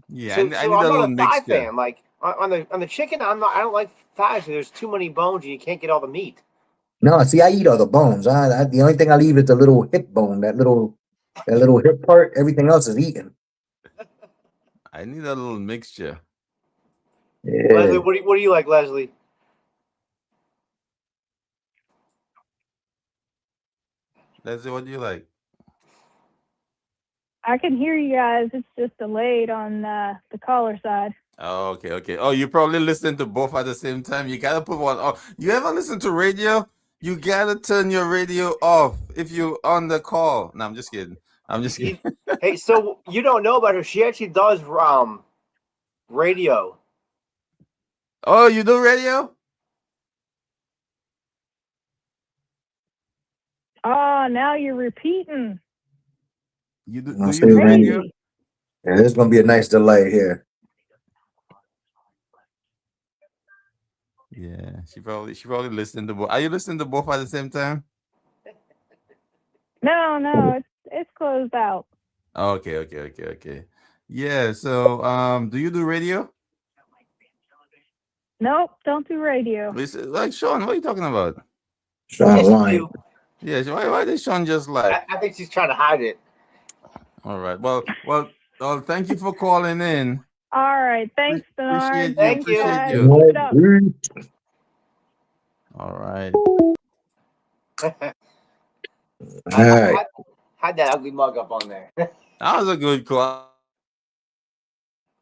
Yeah, so? I So need I'm a not little a thigh mixture. fan. Like on the chicken, I'm not. I don't like thighs. There's too many bones and you can't get all the meat. No, see, I eat all the bones. The only thing I leave is the little hip bone, that little hip part. Everything else is eaten. I need a little mixture. Leslie, Yeah. what do you like, Leslie? Let's see what do you like. I can hear you guys. It's just delayed on the caller side. Oh, okay, okay. Oh, you probably listen to both at the same time. You gotta put one off. You ever listen to radio? You gotta turn your radio off if you on the call. No, I'm just kidding. I'm just kidding. Hey, so you don't know about her? She actually does radio. Oh, you do radio? Oh, now you're repeating. You do? I'll Do see, you do man. radio? Crazy. Yeah, there's gonna be a nice delay here. Yeah, she probably listened to both. Are you listening to both at the same time? No, it's closed out. Oh, okay, okay, okay, okay. Yeah. So, do you do radio? Nope, don't do radio. Like Sean, what are you talking about? Sean Yes, you lying. do. Yeah, why did Sean just lie? I think she's trying to hide it. All right. Well. Thank you for calling in. All right, thanks, Deannard. Appreciate you. Thank you. Appreciate guys. you. Keep it up. All right. All right. Had that ugly mug up on there. That was a good call.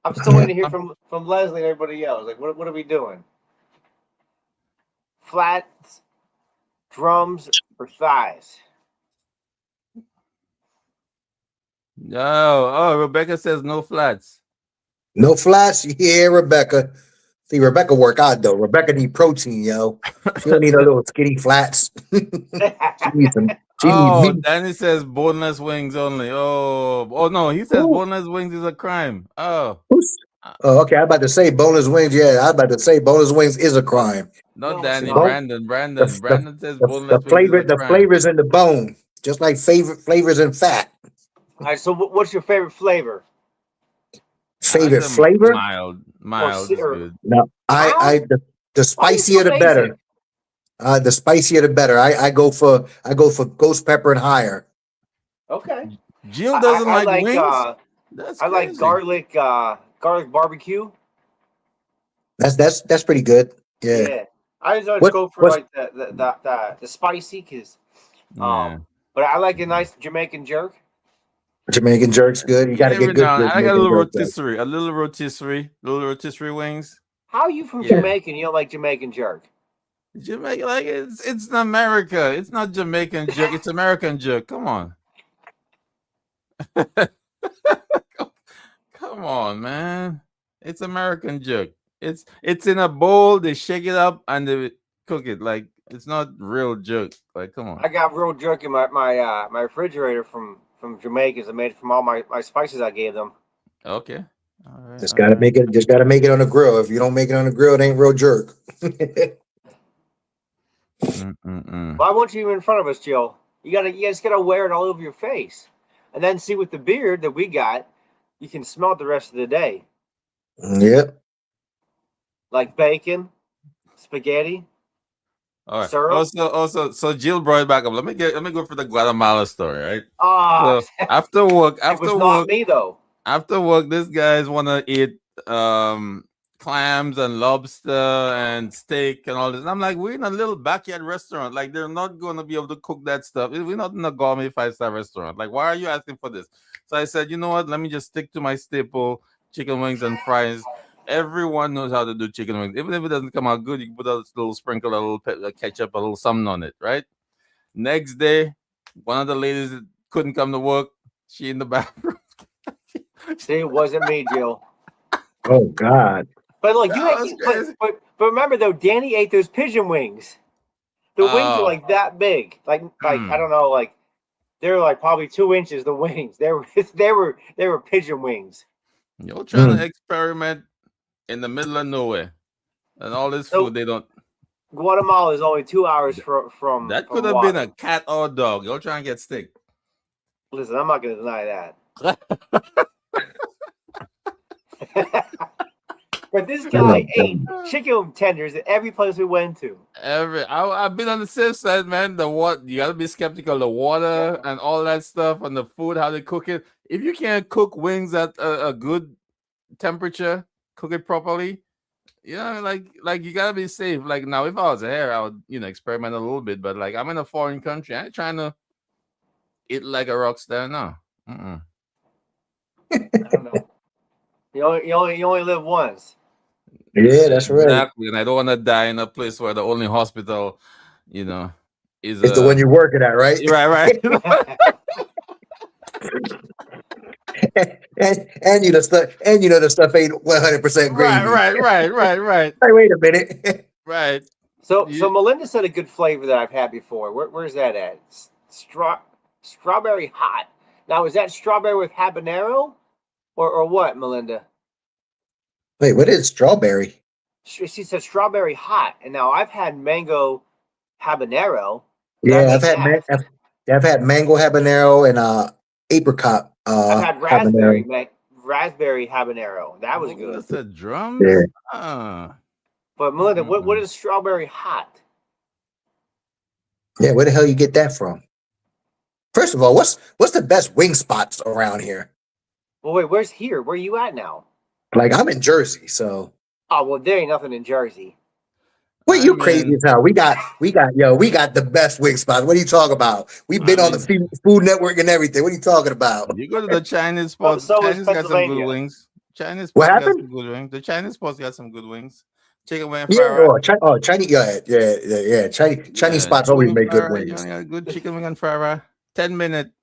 I'm still waiting to hear from Leslie and everybody else. Like, what are we doing? Flats, drums, or thighs? Oh, Rebecca says no flats. No flats. Yeah, Rebecca. See, Rebecca work out though. Rebecca need protein, yo. She don't need a little skinny flats. She needs some. She need Oh, meat. Danny says boneless wings only. Oh no, he says Ooh. boneless wings is a crime. Oh, Oh, okay. I'm about to say boneless wings. Yeah, I'm about to say boneless wings is a crime. not No, it's Danny. not. Brandon. Brandon says The boneless wings is flavor, a the crime. flavors in the bone, just like flavors in fat. All right, so what's your favorite flavor? Favorite I said flavor? Mild is or- good. No, the Why are you spicier so the basic? better. The spicier the better. I go for ghost pepper and higher. Okay. Jill doesn't I like wings. That's I like crazy. garlic barbecue. That's pretty good. Yeah. I just always What- go for what's- like the spicy because Yeah. but I like a nice Jamaican jerk. Jamaican jerk's good. You got to Every get good. now and then, I got a Jamaican little jerk, though. rotisserie wings. How are you from Yeah. Jamaican? You don't like Jamaican jerk? Jamaica, like it's in America. It's not Jamaican jerk. It's American jerk. Come on. Come on, man. It's American jerk. It's in a bowl. They shake it up and they cook it. Like it's not real jerk. Like come on. I got real jerk in my refrigerator from Jamaica. I made it from all my spices I gave them. Okay. All right. Just gotta make it. Just gotta make it on the grill. If you don't make it on the grill, it ain't real jerk. Why won't you even in front of us, Jill? You just gotta wear it all over your face, and then see with the beard that we got, you can smell it the rest of the day, Yep. like bacon, spaghetti. All right. Syrup? Also, so Jill brought it back up. Let me go for the Guatemala story, right? Ah, So after work, it was not me though. after work, these guys want to eat clams and lobster and steak and all this. And I'm like, we're in a little backyard restaurant. Like, they're not going to be able to cook that stuff. We're not in a gourmet 5-star restaurant. Like, why are you asking for this? So I said, you know what? Let me just stick to my staple chicken wings and fries. Everyone knows how to do chicken wings. Even if it doesn't come out good, you can put a little sprinkle, a little ketchup, a little something on it, right? Next day, one of the ladies that couldn't come to work. She in the bathroom. See, it wasn't me, Jill. Oh God. But look, you That ate, was crazy. but remember though, Danny ate those pigeon wings. The wings Oh. are like that big, like I don't know, like They're like probably 2 inches. The wings. They were pigeon wings. You're trying to experiment in the middle of nowhere, and all this So food they don't. Guatemala is only 2 hours from That could from have been a Washington. cat or a dog. You're trying to get stick. Listen, I'm not going to deny that. But this guy ate chicken tenders at every place we went to. I've been on the safe side, man. You gotta be skeptical of the water and all that stuff and the food, how they cook it. If you can't cook wings at a good temperature, cook it properly, like you gotta be safe. Like now, if I was here, I would experiment a little bit. But like I'm in a foreign country, I ain't trying to eat like a rock star now. I don't know. You only live once. Yeah, that's right. Exactly, and I don't want to die in a place where the only hospital, is It's the one you're working at, right? right. and you know the stuff ain't 100% gravy. Right. Hey, wait a minute. Right. So Melinda said a good flavor that I've had before. Where's that at? Strawberry hot. Now, is that strawberry with habanero or what, Melinda? Wait, what is strawberry? She said strawberry hot, and now I've had mango habanero. Yeah, I've had mango habanero and apricot. I've had raspberry habanero. That was good. That's a drums. Yeah. But Melinda, what is strawberry hot? Yeah, where the hell you get that from? First of all, what's the best wing spots around here? Well, wait, where's here? Where are you at now? Like I'm in Jersey, so. Oh well, there ain't nothing in Jersey. Wait, you crazy as hell. We got the best wing spots. What are you talking about? We've been on the Food Network and everything. What are you talking about? You go to the Chinese spots. So Chinese got some good wings. Chinese spots got some good wings. The Chinese spots got some good wings. Chicken wing fry. Chinese. Yeah. Chinese spots always make good wings. Good chicken wing and fry. 10 minute.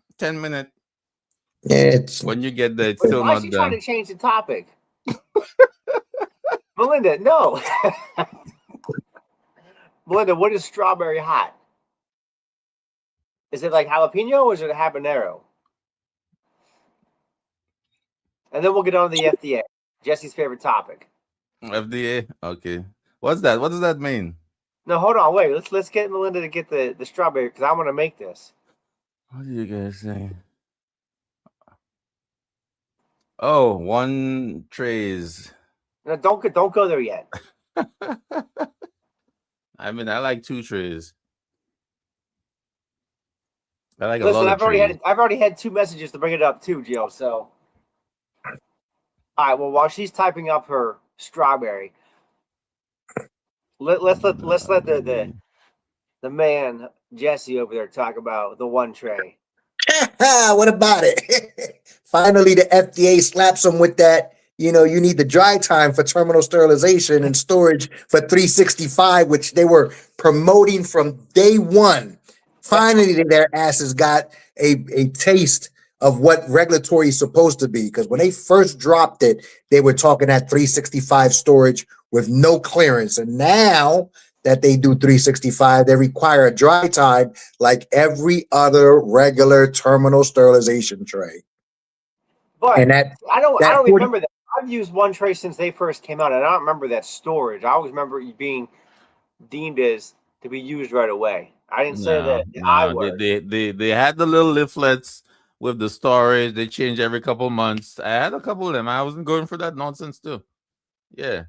Yeah, when you get there, it's still why not is she done. trying to change the topic? Melinda, no. Melinda, what is strawberry hot? Is it like jalapeno or is it a habanero? And then we'll get on to the FDA. Jesse's favorite topic. FDA? Okay. What's that? What does that mean? No, hold on, wait. Let's get Melinda to get the strawberry because I want to make this. What do you guys say? Oh, 1 trays. No, don't go there yet. I mean, I like 2 trays. I like Listen, a lot of trays. I've already had 2 messages to bring it up too, Jill. So, all right. Well, while she's typing up her strawberry, let's let the man Jesse over there talk about the 1 tray. What about it? Finally, the FDA slaps them with that. You need the dry time for terminal sterilization and storage for 365, which they were promoting from day one. Finally, their asses got a taste of what regulatory is supposed to be. Because when they first dropped it, they were talking at 365 storage with no clearance. And now that they do 365, they require a dry time like every other regular terminal sterilization tray. But and I don't remember that. I've used 1 tray since they first came out, and I don't remember that storage. I always remember it being deemed as to be used right away. I didn't say that. They had the little leaflets with the storage. They change every couple months. I had a couple of them. I wasn't going for that nonsense too. Yeah.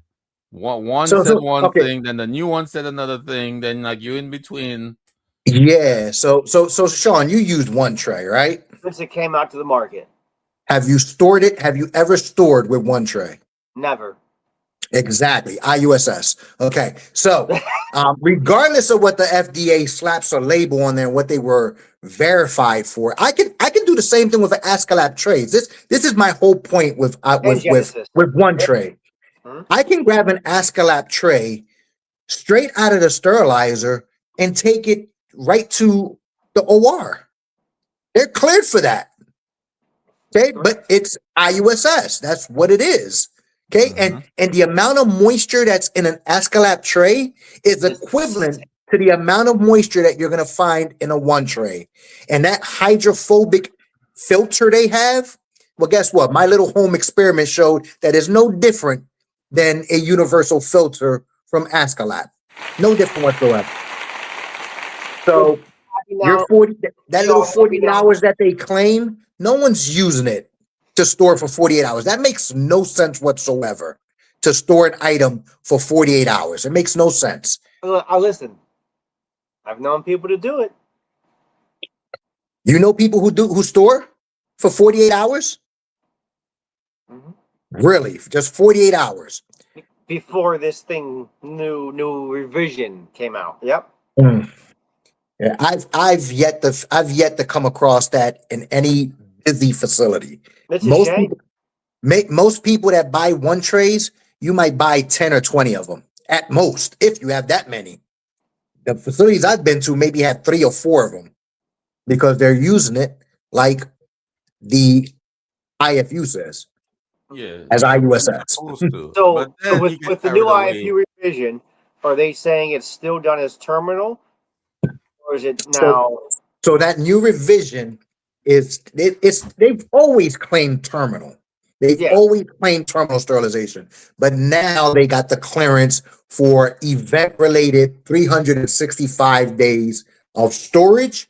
One said one thing, then the new one said another thing, then like you in between. Yeah. So Sean, you used 1 tray, right? Since it came out to the market. Have you stored it? Have you ever stored with 1 tray? Never. Exactly. IUSS. Okay. So regardless of what the FDA slaps a label on there and what they were verified for, I can do the same thing with an Ascalap trays. This is my whole point with 1 tray. I can grab an Ascalap tray straight out of the sterilizer and take it right to the OR. They're cleared for that. Okay, but it's IUSS. That's what it is. Okay, and the amount of moisture that's in an Ascalap tray is equivalent to the amount of moisture that you're going to find in a one tray. And that hydrophobic filter they have, well, guess what? My little home experiment showed that it's no different than a universal filter from Ascalab. No different whatsoever. So your Now, 40, that little so 48 now- hours that they claim, no one's using it to store for 48 hours. That makes no sense whatsoever to store an item for 48 hours. It makes no sense. I listen. I've known people to do it. You know people who store for 48 hours? Mhm. Really? Just 48 hours. Before this thing, new revision came out. Yep. Yeah, I've yet to come across that in any busy facility. It's a Most shame. people most people that buy one trays, you might buy 10 or 20 of them at most, if you have that many. The facilities I've been to maybe have 3 or 4 of them because they're using it like the IFU says, Yeah, as IUSS. supposed to. So, But then with, you get with the carried new away. IFU revision, are they saying it's still done as terminal, or is it So- now? So that new revision they've always claimed terminal. They've Yeah. always claimed terminal sterilization, but now they got the clearance for event related 365 days of storage,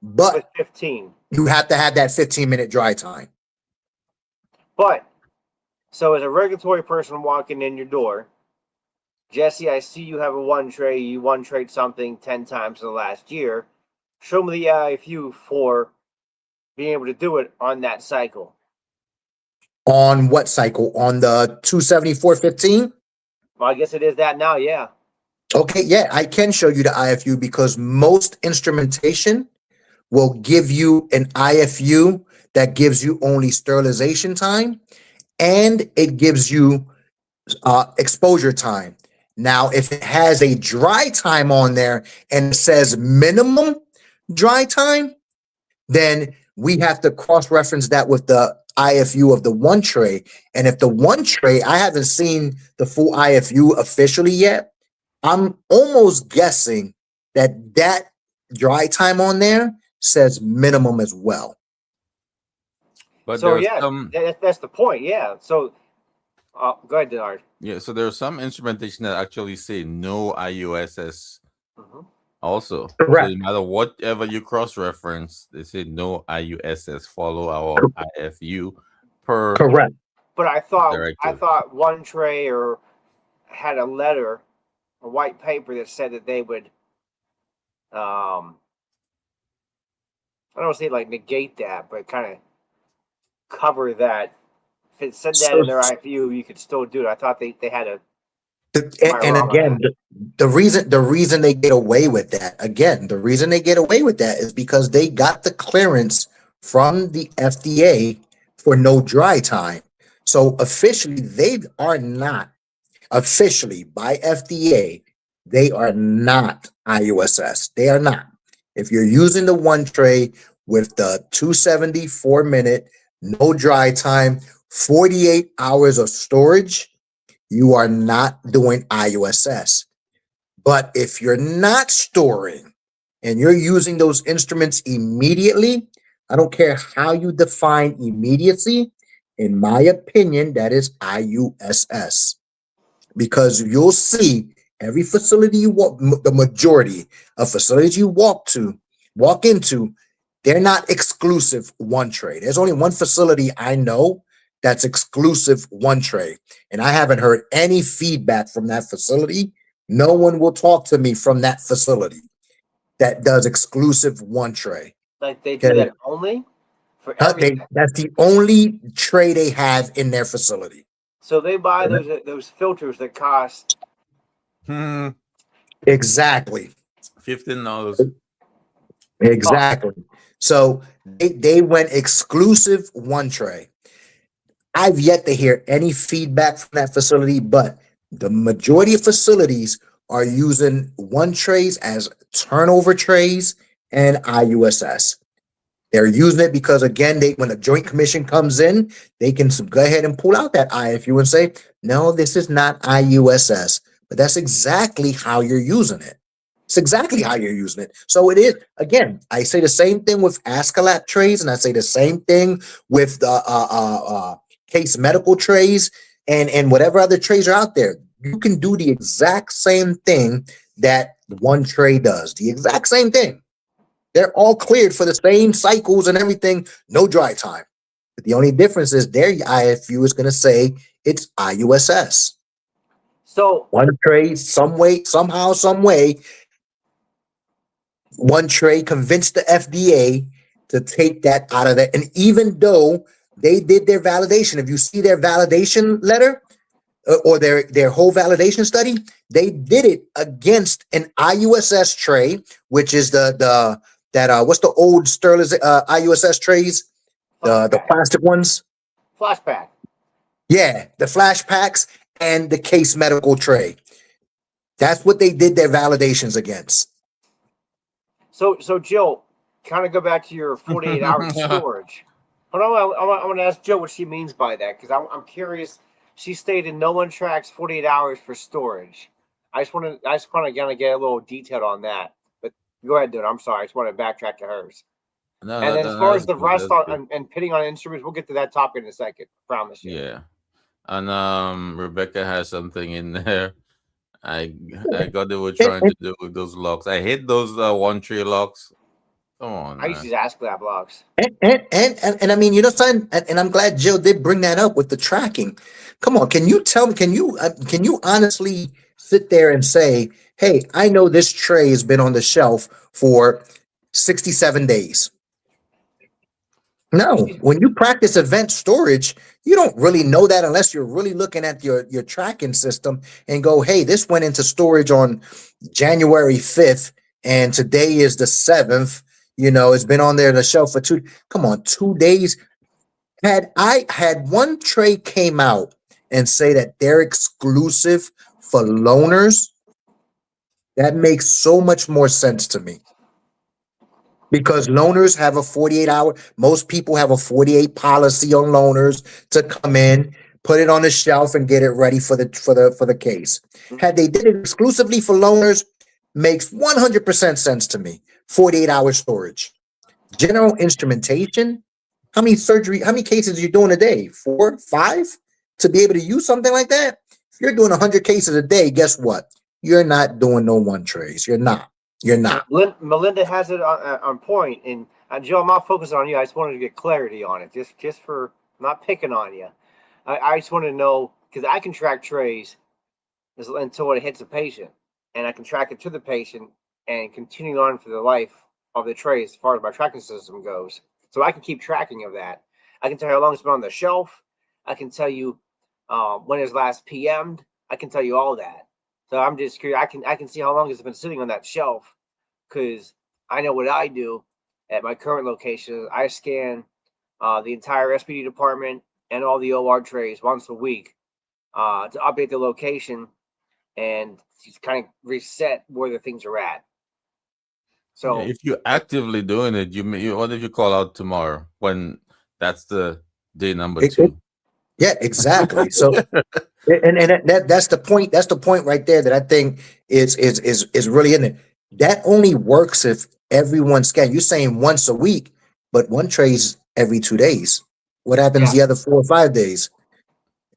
with but 15. you have to have that 15-minute dry time. But so as a regulatory person walking in your door, Jesse, I see you have a one tray. You one trade something 10 times in the last year. Show me the IFU for being able to do it on that cycle. On what cycle? On the 274.15? Well, I guess it is that now. Yeah. Okay, yeah, I can show you the IFU because most instrumentation will give you an IFU that gives you only sterilization time and it gives you exposure time. Now, if it has a dry time on there and it says minimum dry time, then we have to cross-reference that with the IFU of the one tray. And if the one tray, I haven't seen the full IFU officially yet, I'm almost guessing that that dry time on there says minimum as well. But So there's yeah, some that's the point. Yeah. So go ahead, Deannard. yeah, so there's some instrumentation that actually say no IUSS Mhm. also. Correct. So no matter whatever you cross-reference, they say no IUSS. Follow our IFU per Correct. But I thought directive. one tray or had a letter, a white paper that said that they would I don't say like negate that, but kind of cover that. If it said that So- in their IFU, you could still do it. I thought they had a And again, the reason they get away with that, again, the reason they get away with that is because they got the clearance from the FDA for no dry time. So officially, they are not officially by FDA, they are not IUSS. They are not. If you're using the one tray with the 274-minute, no dry time, 48 hours of storage, you are not doing IUSS. But if you're not storing and you're using those instruments immediately, I don't care how you define immediacy. In my opinion, that is IUSS. Because you'll see every facility you walk, the majority of facilities you walk into, they're not exclusive one tray. There's only one facility I know that's exclusive one tray. And I haven't heard any feedback from that facility. No one will talk to me from that facility that does exclusive one tray. like they do Okay. that only for everything. That's the only tray they have in their facility. So they buy those filters that cost Exactly. $15. Exactly. So they went exclusive one tray. I've yet to hear any feedback from that facility, but the majority of facilities are using one trays as turnover trays and IUSS. They're using it because again, when a joint commission comes in, they can go ahead and pull out that IFU and say, no, this is not IUSS. But that's exactly how you're using it. It's exactly how you're using it. So it is, again, I say the same thing with Ascalap trays, and I say the same thing with the case medical trays and whatever other trays are out there. You can do the exact same thing that one tray does. The exact same thing. They're all cleared for the same cycles and everything, no dry time. But the only difference is their IFU is going to say it's IUSS. So One tray, some way, somehow, some way, one tray convinced the FDA to take that out of there. And even though they did their validation, if you see their validation letter or their whole validation study, they did it against an IUSS tray, which is the what's the old Sterile IUSS trays, the plastic ones. Flashback. Yeah, the flash packs and the case medical tray. That's what they did their validations against. So Jill, kind of go back to your 48 hours storage. Hold on, I want to ask Jill what she means by that, because I'm curious. She stated no one tracks 48 hours for storage. I just want to kind of get a little detailed on that. But go ahead, dude. I'm sorry. I just want to backtrack to hers. No, And then as far as the rest on and pitting on instruments, we'll get to that topic in a second. Promise you. yeah. And Rebecca has something in there. I got they were trying to do with those locks. I hate those 1-tree locks. Come on. I used to ask that blocks. And I mean, you know, son, and I'm glad Jill did bring that up with the tracking. Come on, can you tell me? Can you honestly sit there and say, "Hey, I know this tray has been on the shelf for 67 days." No, when you practice event storage, you don't really know that unless you're really looking at your tracking system and go, "Hey, this went into storage on January 5th, and today is the 7th." You know, it's been on there on the shelf for 2 days. Had one tray came out and say that they're exclusive for loaners, that makes so much more sense to me. Because loaners have a 48-hour, most people have a 48 policy on loaners to come in, put it on the shelf and get it ready for the case. Had they did it exclusively for loaners, makes 100% sense to me. 48-hour storage. General instrumentation, how many cases are you doing a day? 4, 5? To be able to use something like that? If you're doing 100 cases a day, guess what? You're not doing no one trays. You're not. Melinda has it on point, and Joe, I'm not focusing on you. I just wanted to get clarity on it, just for not picking on you. I just want to know, because I can track trays until it hits a patient, and I can track it to the patient and continue on for the life of the tray as far as my tracking system goes. So I can keep tracking of that. I can tell you how long it's been on the shelf. I can tell you when it was last PM'd. I can tell you all that. So I'm just curious. I can see how long it's been sitting on that shelf, because I know what I do at my current location. I scan the entire SPD department and all the OR trays once a week to update the location and just kind of reset where the things are at. So if you're actively doing it, what if you call out tomorrow when that's the day number 2? Yeah, exactly. So, and that's the point. That's the point right there that I think is really in it. That only works if everyone scans. You're saying once a week, but one tray's every 2 days. What happens the other 4 or 5 days?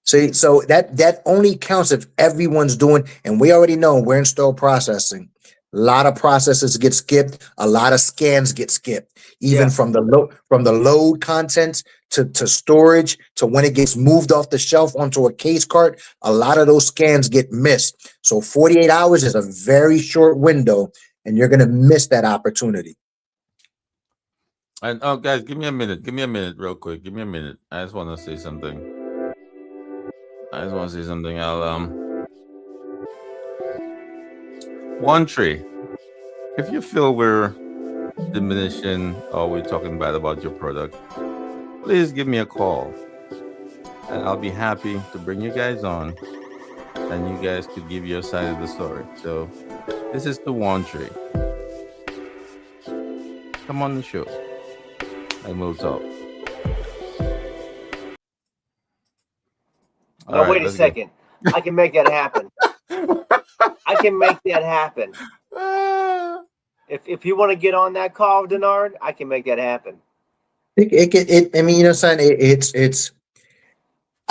So that only counts if everyone's doing. And we already know we're in sterile processing. A lot of processes get skipped. A lot of scans get skipped, even from the load contents to storage to when it gets moved off the shelf onto a case cart. A lot of those scans get missed. So 48 hours is a very short window, and you're going to miss that opportunity. And guys, give me a minute real quick. Give me a minute. I just want to say something. I'll one tree. If you feel we're diminishing or we're talking bad about your product, please give me a call, and I'll be happy to bring you guys on, and you guys could give your side of the story. So this is the one tree. Come on the show, and we'll talk. Now, wait a second. I can make that happen. I can make that happen. If you want to get on that call, Deannard, I can make that happen. I mean, son, it's.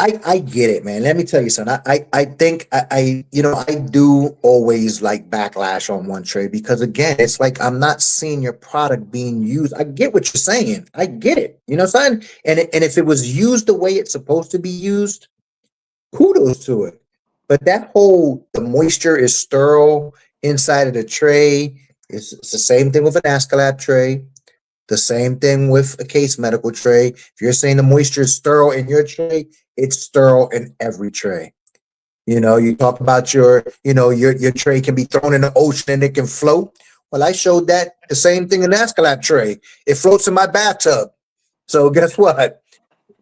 I get it, man. Let me tell you something. I think I do always like backlash on one trade because again, it's like I'm not seeing your product being used. I get what you're saying. I get it. You know what I'm saying? And if it was used the way it's supposed to be used, kudos to it. But that whole the moisture is sterile inside of the tray. It's the same thing with an Ascalab tray. The same thing with a case medical tray. If you're saying the moisture is sterile in your tray, it's sterile in every tray. You talk about your tray can be thrown in the ocean and it can float. Well, I showed that the same thing in the Ascalab tray. It floats in my bathtub. So guess what?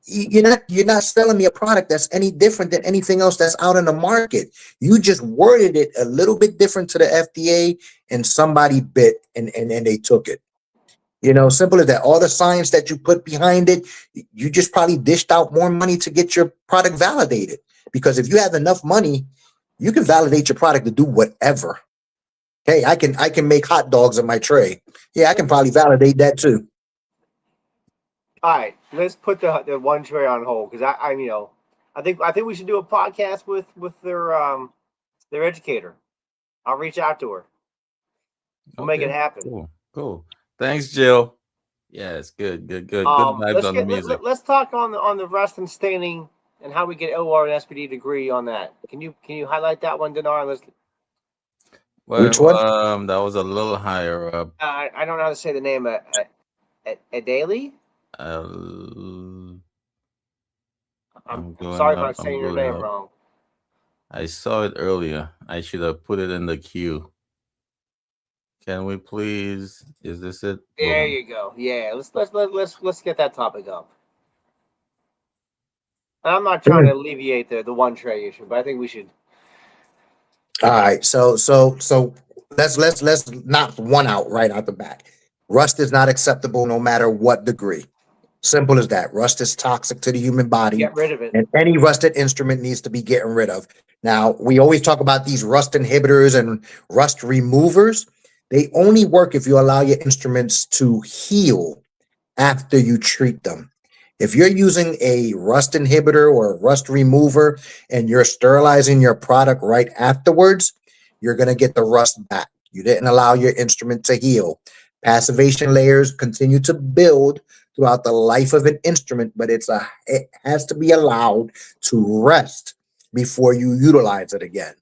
You're not selling me a product that's any different than anything else that's out in the market. You just worded it a little bit different to the FDA, and somebody bit and they took it. Simple as that. All the science that you put behind it, you just probably dished out more money to get your product validated. Because if you have enough money, you can validate your product to do whatever. Hey, I can make hot dogs in my tray. Yeah, I can probably validate that too. All right, let's put the one tray on hold because I think we should do a podcast with their educator. I'll reach out to her. We'll make it happen. Cool. Thanks, Jill. Yes, good vibes on the music. Let's talk on the rust and staining and how we get OR and SPD degree on that. Can you highlight that one, Deannard? Which one? That was a little higher up. I don't know how to say the name. Adali? I'm sorry if I'm saying your name wrong. I saw it earlier. I should have put it in the queue. Can we please? Is this it? There you go. Yeah, let's get that topic up. I'm not trying to alleviate the one tray issue, but I think we should. All right, so let's knock one out right out the back. Rust is not acceptable no matter what degree. Simple as that. Rust is toxic to the human body. Get rid of it. And any rusted instrument needs to be getting rid of. Now, we always talk about these rust inhibitors and rust removers. They only work if you allow your instruments to heal after you treat them. If you're using a rust inhibitor or a rust remover and you're sterilizing your product right afterwards, you're going to get the rust back. You didn't allow your instrument to heal. Passivation layers continue to build throughout the life of an instrument, but it has to be allowed to rest before you utilize it again.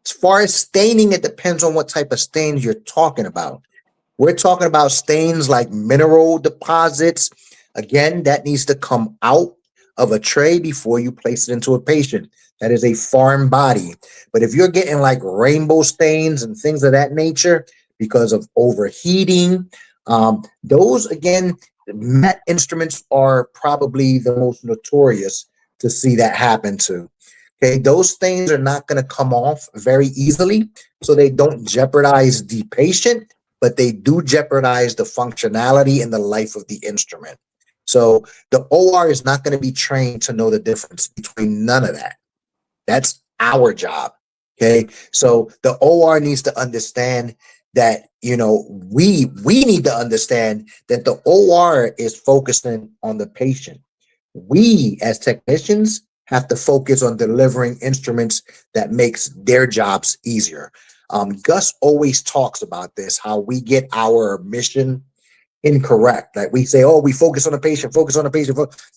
As far as staining, it depends on what type of stains you're talking about. We're talking about stains like mineral deposits. Again, that needs to come out of a tray before you place it into a patient. That is a foreign body. But if you're getting like rainbow stains and things of that nature because of overheating, those, again, MET instruments are probably the most notorious to see that happen to. Okay, those stains are not going to come off very easily, so they don't jeopardize the patient, but they do jeopardize the functionality and the life of the instrument. So the OR is not going to be trained to know the difference between none of that. That's our job. Okay, so the OR needs to understand that, we need to understand that the OR is focusing on the patient. We as technicians have to focus on delivering instruments that makes their jobs easier. Gus always talks about this, how we get our mission incorrect. Like we say, oh, we focus on the patient,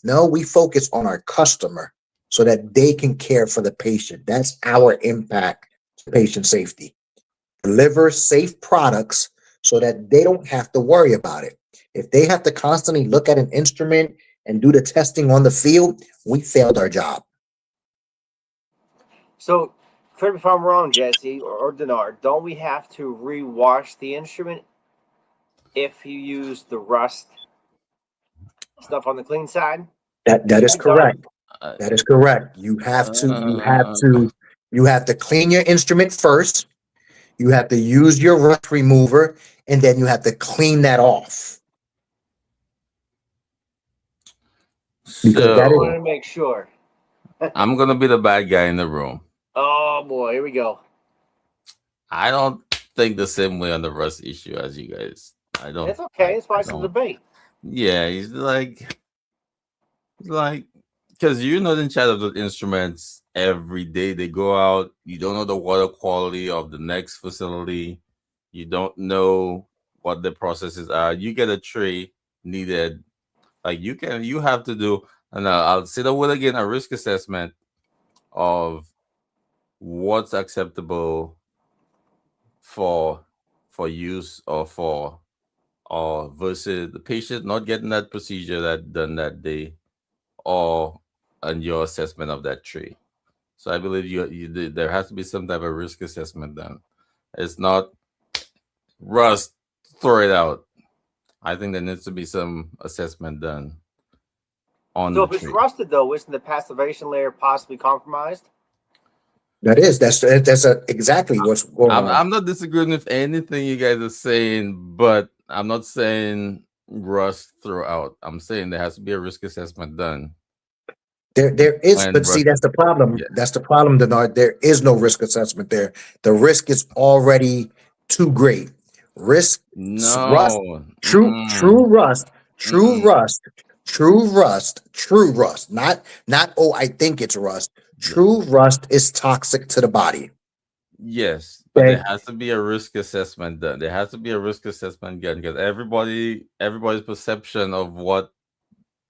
No, we focus on our customer so that they can care for the patient. That's our impact to patient safety. Deliver safe products so that they don't have to worry about it. If they have to constantly look at an instrument and do the testing on the field, we failed our job. So, correct me if I'm wrong, Jesse or Deannard, don't we have to rewash the instrument if you use the rust stuff on the clean side? That is correct. That is correct. You have to clean your instrument first. You have to use your rust remover, and then you have to clean that off. Because I want to make sure. I'm going to be the bad guy in the room. Oh, boy. Here we go. I don't think the same way on the rust issue as you guys. I don't. It's okay. It's why I it's a don't. debate. Yeah, he's like, because you're not in charge of those instruments every day. They go out. You don't know the water quality of the next facility. You don't know what the processes are. You get a tray needed. Like you have to do, and I'll say the word again, a risk assessment of what's acceptable for use or versus the patient not getting that procedure that done that day or and your assessment of that tree. So I believe there has to be some type of risk assessment done. It's not rust, throw it out. I think there needs to be some assessment done on So the if it's tree. rusted, though, isn't the passivation layer possibly compromised? Exactly what's going I'm on. I'm not disagreeing with anything you guys are saying, but I'm not saying rust throughout. I'm saying there has to be a risk assessment done There is, when but see, rust. that's the problem. Yeah. That's the problem, Deannard. There is no risk assessment there. The risk is already too great. Risk, rust, No. true rust, true Mm-mm. rust, true rust. Not, oh, I think it's rust. Yeah. True rust is toxic to the body. Yes, but there Okay. has to be a risk assessment done. There has to be a risk assessment done because everybody's perception of what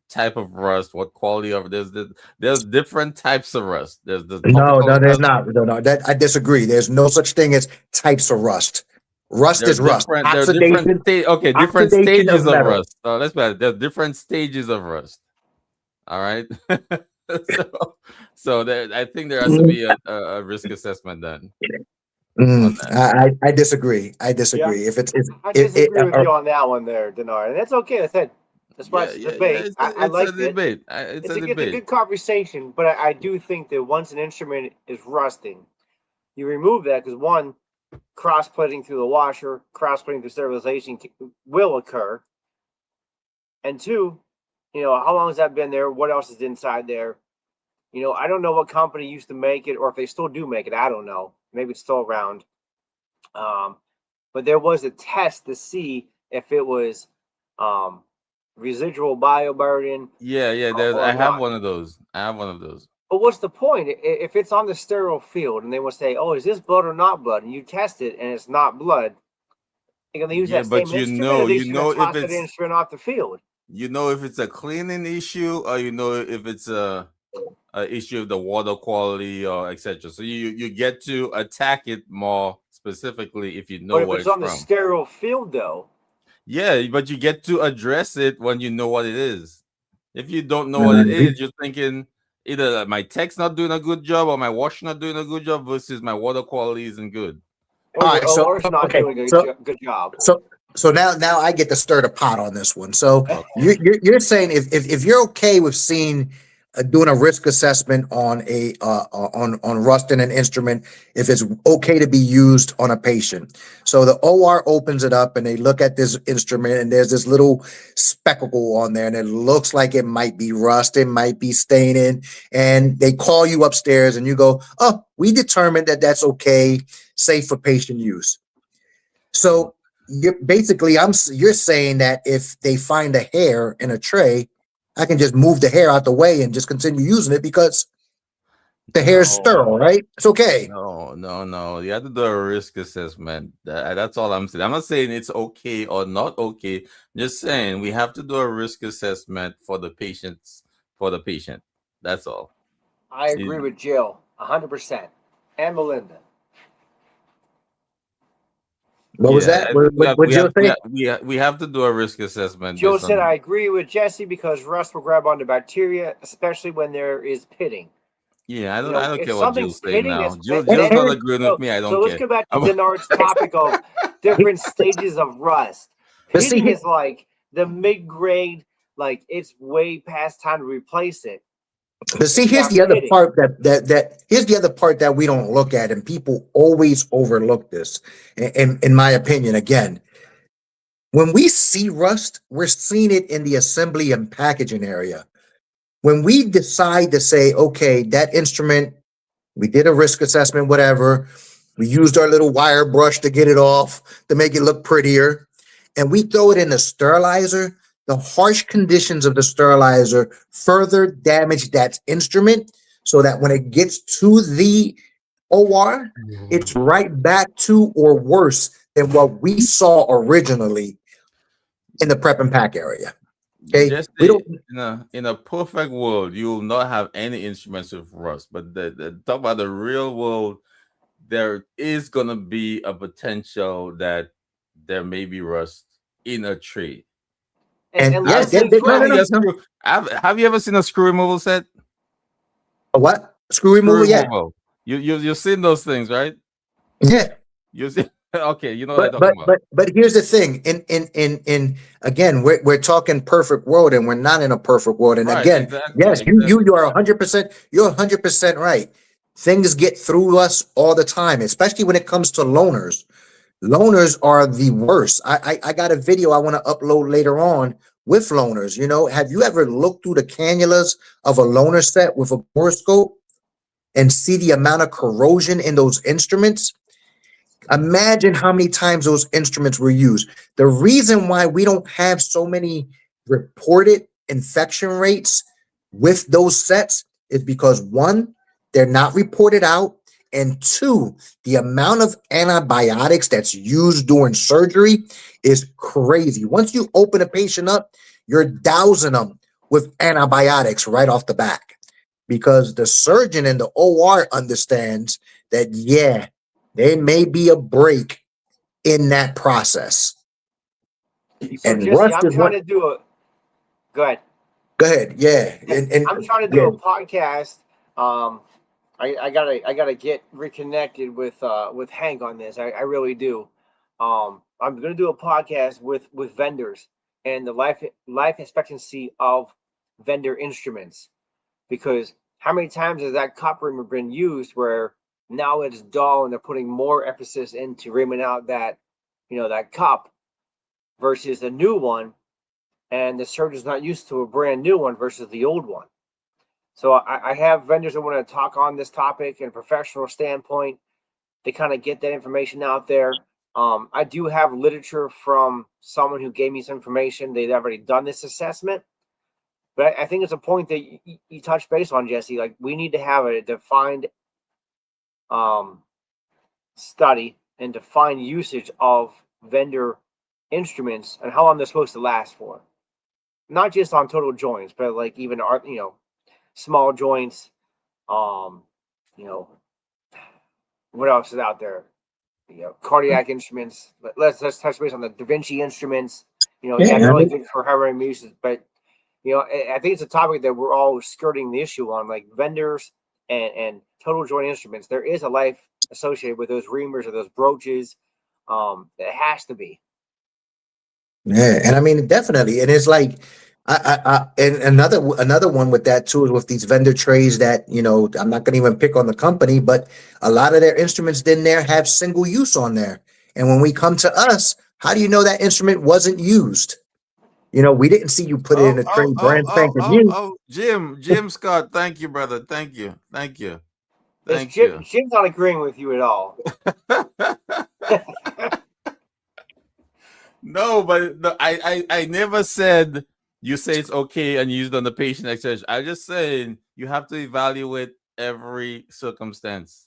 type of rust, what quality of there's different types of rust. There's the No, topical there's rust. not. No, that I disagree. There's no such thing as types of rust. Rust is rust. There are different different Oxidation of stages of metal. rust. Let's put it. There's different stages of rust. All right. so I think there has to Mm, be a risk assessment done on mm, that. I disagree. I Yeah. disagree. If it's I it, disagree with you on that one there, Deannard. And that's okay. I said that's why Yeah, it's a yeah, yeah. debate. I It's a liked it. debate. It's a It's a debate. good conversation, but I do think that once an instrument is rusting, you remove that because one, cross plating through the washer, cross plating through sterilization will occur, and two, how long has that been there? What else is inside there? I don't know what company used to make it, or if they still do make it. I don't know. Maybe it's still around. But there was a test to see if it was um, residual bioburden Yeah, yeah. or I have not. one of those. I have one of those. But what's the point if it's on the sterile field and they will say, "Oh, is this blood or not blood?" and you test it and it's not blood, they're going to use Yeah, that but same instrument, or they're just going to if toss that it's instrument off the field. a cleaning issue, or if it's a issue of the water quality or etc. So you get to attack it more specifically if you know But if where it's it's on the from. sterile field, though, Yeah, but you get to address it when you know what it is. If you don't know what it Mhm. is, you're thinking either that my tech's not doing a good job or my wash not doing a good job versus my water quality isn't good. or All your right. So OR's not okay. doing a good job. So now I get to stir the pot on this one. So Okay. you're saying if you're okay with seeing doing a risk assessment on on rust in an instrument, if it's okay to be used on a patient. So the OR opens it up and they look at this instrument and there's this little speckle on there and it looks like it might be rust, it might be staining, and they call you upstairs and you go, "Oh, we determined that that's okay, safe for patient use." So you're saying that if they find a hair in a tray, I can just move the hair out the way and just continue using it because the hair is sterile, No. right? It's okay. No, no, no. You have to do a risk assessment. That's all I'm saying. I'm not saying it's okay or not okay. I'm just saying we have to do a risk assessment for the patient. That's all. I agree You- with Jill 100%, and Melinda. What was Yeah, that? I What, think what, what Jill say? we have to do a risk assessment Jill based said, on. "I agree with Jessie because rust will grab onto bacteria, especially when there is pitting." Yeah, I don't If care what something's Jill's saying pitting, now. it's That's Jill's not good. agreeing with so me. I so don't let's care. go back to I'm- Deannard's topic of different stages of rust. But see, Pitting is like the mid grade, like it's way past time to replace it. If you here's got the other pitting, part that here's the other part that we don't look at, and people always overlook this. In my opinion, again, when we see rust, we're seeing it in the assembly and packaging area. When we decide to say, okay, that instrument, we did a risk assessment, whatever. We used our little wire brush to get it off to make it look prettier. And we throw it in the sterilizer. The harsh conditions of the sterilizer further damage that instrument so that when it gets to the OR, it's right back to or worse than what we saw originally in the prep and pack area. Okay. Just We don't in a perfect world, you will not have any instruments with rust. But the talk about the real world, there is gonna be a potential that there may be rust in a tray. and And yeah, let's say, no, no, Especially no, a no. screw. Have you ever seen a screw removal set? A what? Screw Screw removal? Yeah. removal. You've seen those things, right? Yeah. You see, okay, you know what I'm But talking but about. but but here's the thing. In again, we're talking perfect world, and we're not in a perfect world. And Right, again, exactly, yes, you exactly. are 100%. You're 100% right. Things get through us all the time, especially when it comes to loaners. Loaners are the worst. I got a video I want to upload later on with loaners. You know, have you ever looked through the cannulas of a loaner set with a borescope and see the amount of corrosion in those instruments? Imagine how many times those instruments were used. The reason why we don't have so many reported infection rates with those sets is because one, they're not reported out, and two, the amount of antibiotics that's used during surgery is crazy. Once you open a patient up, you're dousing them with antibiotics right off the back because the surgeon in the OR understands that, yeah, there may be a break in that process. so And Jesse, rust I'm is trying one. to do a go ahead. Go ahead. Yeah. And I'm trying to do yeah. a podcast. I gotta get reconnected with Hank on this. I really do. I'm gonna do a podcast with vendors and the life expectancy of vendor instruments, because how many times has that copper reamer been used where now it's dull and they're putting more emphasis into reaming out that that cup versus the new one, and the surgeon's not used to a brand new one versus the old one. So I have vendors that want to talk on this topic in a professional standpoint. They kind of get that information out there. I do have literature from someone who gave me some information. They've already done this assessment, but I think it's a point that you touched base on, Jesse. Like, we need to have a defined study and defined usage of vendor instruments and how long they're supposed to last for. Not just on total joints, but like even small joints. You know, what else is out there? Cardiac instruments. Let's touch base on the Da Vinci instruments. Yeah, Yeah. they're I really mean, good for high uses, but I think it's a topic that we're all skirting the issue on, like vendors and total joint instruments. There is a life associated with those reamers or those broaches. It has to be. yeah. And I mean, definitely. And it's like, and another one with that too is with these vendor trays that, I'm not going to even pick on the company, but a lot of their instruments in there have single use on there. And when we come to us, how do you know that instrument wasn't used? We didn't see you put it in Oh, a tray oh, oh, brand oh, spanking oh, new. oh, Jim Scott, thank you, brother. Thank you. Thank you. It's Thank you. Jim's not agreeing with you at all. No, but no, I never said you say it's okay and use it on the patient, etc. I just saying you have to evaluate every circumstance.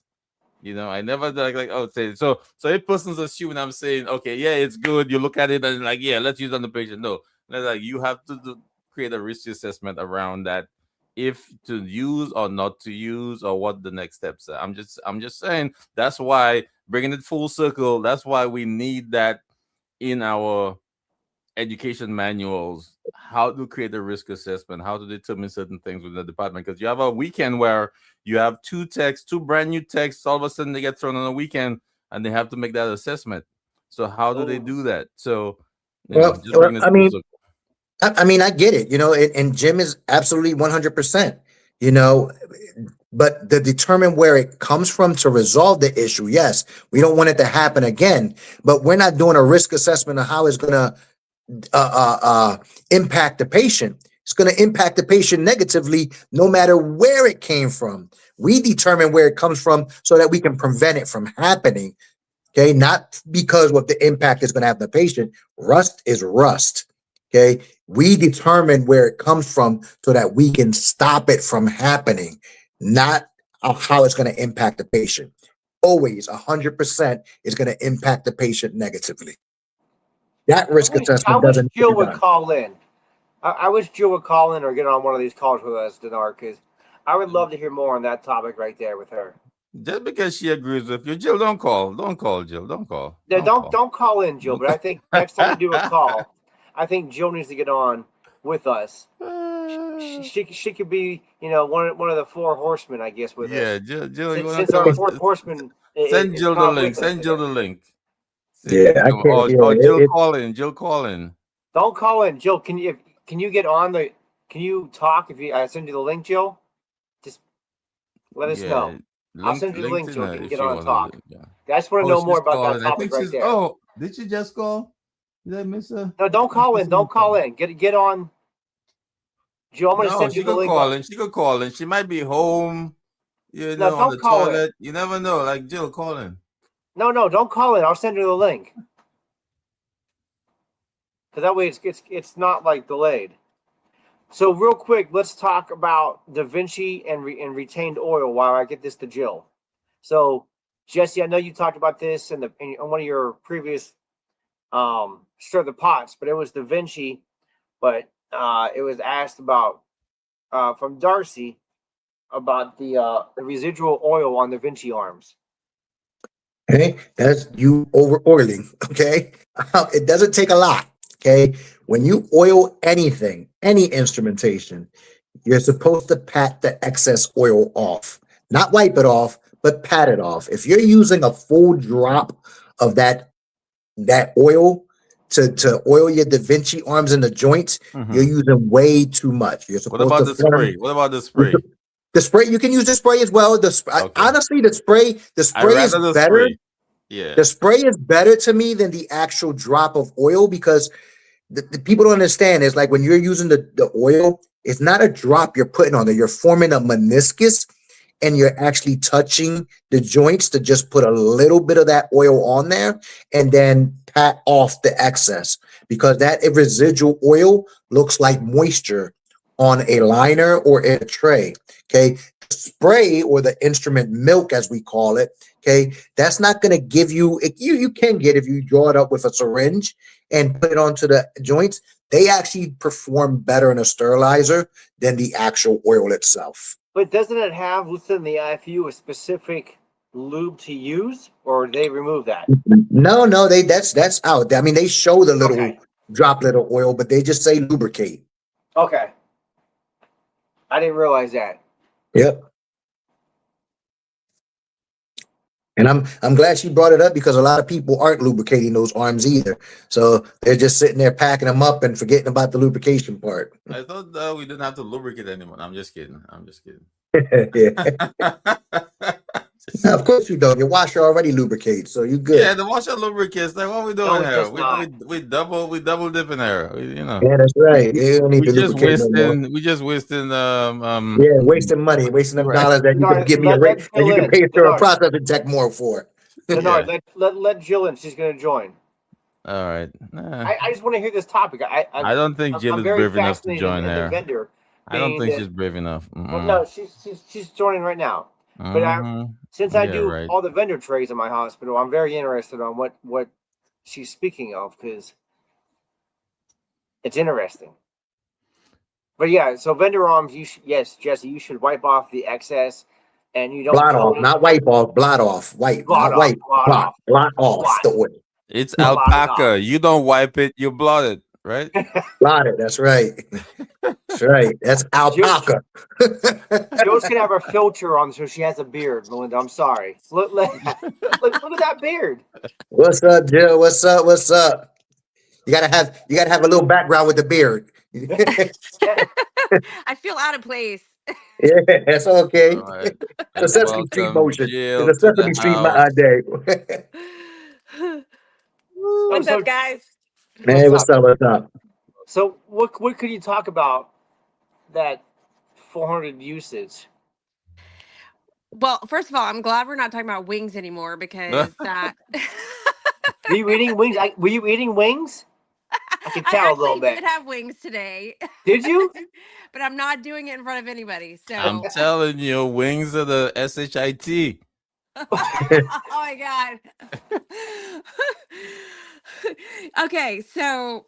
I never like oh say so if person's assuming I'm saying okay, yeah, it's good. You look at it and like, yeah, let's use it on the patient. No, like you have to create a risk assessment around that, if to use or not to use or what the next steps are. I'm just saying that's why bringing it full circle. That's why we need that in our education manuals, how to create a risk assessment, how to determine certain things within the department. Because you have a weekend where you have two brand new texts, all of a sudden they get thrown on a weekend and they have to make that assessment. So how do they Oh, do that? So just Well, bringing it I full mean, circle. I get it, and Jim is absolutely 100%, you know, but to determine where it comes from to resolve the issue, yes, we don't want it to happen again, but we're not doing a risk assessment of how it's going to uh, uh, uh, impact the patient. It's going to impact the patient negatively no matter where it came from. We determine where it comes from so that we can prevent it from happening. Okay, not because what the impact is going to have on the patient. Rust is rust. Okay, we determine where it comes from so that we can stop it from happening, not how it's going to impact the patient. Always 100% is going to impact the patient negatively. That risk I assessment wish doesn't need to Jill be would done. call in. I wish Jill would call in or get on one of these calls with us, Deannard, because I would love to hear more on that topic right there with her. Just because she agrees with you, Jill, don't call. Don't call, Jill. Don't call. Yeah, Don't don't call in, Jill. But I think next time you do a call, I think Jill needs to get on with us. She could be, one of the four horsemen, I guess, with Yeah, us. Jill, you want Since to our come? fourth horseman Send is Jill the not link. with us Send Jill today. the link. See if she Yeah, I come. can't. Oh, Jill It, calling. Jill calling. Don't call in, Jill. Can you get on the? Can you talk if I send you the link, Jill? Just let us know. I'll send you the link, Jill. If you can get on and talk. Yeah. I just want to Oh, know more she's about calling. that I topic think right she's. there. Oh, did she just call? Did I miss her? No, don't call in. Don't call in. Get on. Jill, I'm going to No, send she you the could link. call in. She could call in. She might be home. No, On don't the call in. toilet. You never know. Like Jill calling. No, don't call in. I'll send you the link. Because that way it's not like delayed. So real quick, let's talk about Da Vinci and retained oil while I get this to Jill. So Jessie, I know you talked about this in one of your previous Stir the Pots, but it was Da Vinci, but it was asked about from Darcy about the residual oil on Da Vinci arms. okay, that's you over oiling. Okay, it doesn't take a lot. Okay, when you oil anything, any instrumentation, you're supposed to pat the excess oil off, not wipe it off, but pat it off. If you're using a full drop of that oil to oil your Da Vinci arms and the joints, you're using way too much. You're What supposed about to the spray? What about the spray? The spray, you can use the spray as well. Okay. Honestly, the spray I'd is rather the better. spray. Yeah. The spray is better to me than the actual drop of oil because the people don't understand is like when you're using the oil, it's not a drop you're putting on there. You're forming a meniscus and you're actually touching the joints to just put a little bit of that oil on there and then pat off the excess because that residual oil looks like moisture on a liner or in a tray. Okay. Spray or the instrument milk, as we call it. Okay. That's not going to give you, you can get if you draw it up with a syringe and put it onto the joints. They actually perform better in a sterilizer than the actual oil itself. But doesn't it have within the IFU a specific lube to use, or they remove that? No, that's out. I mean, they show the little droplet of oil, but they just say lubricate. Okay. I didn't realize that. Yep. And I'm glad she brought it up because a lot of people aren't lubricating those arms either. So they're just sitting there packing them up and forgetting about the lubrication part. I thought we didn't have to lubricate anymore. I'm just kidding. Yeah. Of course you don't. Your washer already lubricates, so you good. Yeah, the washer lubricates. Like what we doing here? We double dipping here. Yeah, that's right. You don't need to lubricate no more. We just wasting yeah, wasting money, wasting them dollars that you can give me that you can pay for a processing tech more for. Deannard, let Jill in. She's going to join. All right. I just want to hear this topic. I don't think Jill is brave enough to join her. Vendor I don't think she's brave enough. Well, no, she's joining right now. But since I do all the vendor trays in my hospital, I'm very interested on what she's speaking of because it's interesting. But yeah, so vendor arms, yes, Jessie, you should wipe off the excess, and you don't blot off, not wipe off, blot off, wipe, blot not off, wipe, blot off the oil. It's alpaca. You don't wipe it, you blot it, right? Blot it. That's right. That's right. That's alpaca. Jill's gonna have her filter on, so she has a beard. Melinda, I'm sorry. Look at that beard. What's up, Jill? What's up? What's up? You gotta have a little background with the beard. I feel out of place. Yeah, that's okay. Right. It's a Sesame Street motion. It's a Sesame Street day. What's up, guys? Man, what's up? What's up? So, what could you talk about that 400 usage? Well, first of all, I'm glad we're not talking about wings anymore because that. Were you eating wings? Were you eating wings? I can tell a little actually bit. did have wings today. Did you? But I'm not doing it in front of anybody. So I'm telling you, wings are the shit. oh my god. Okay, so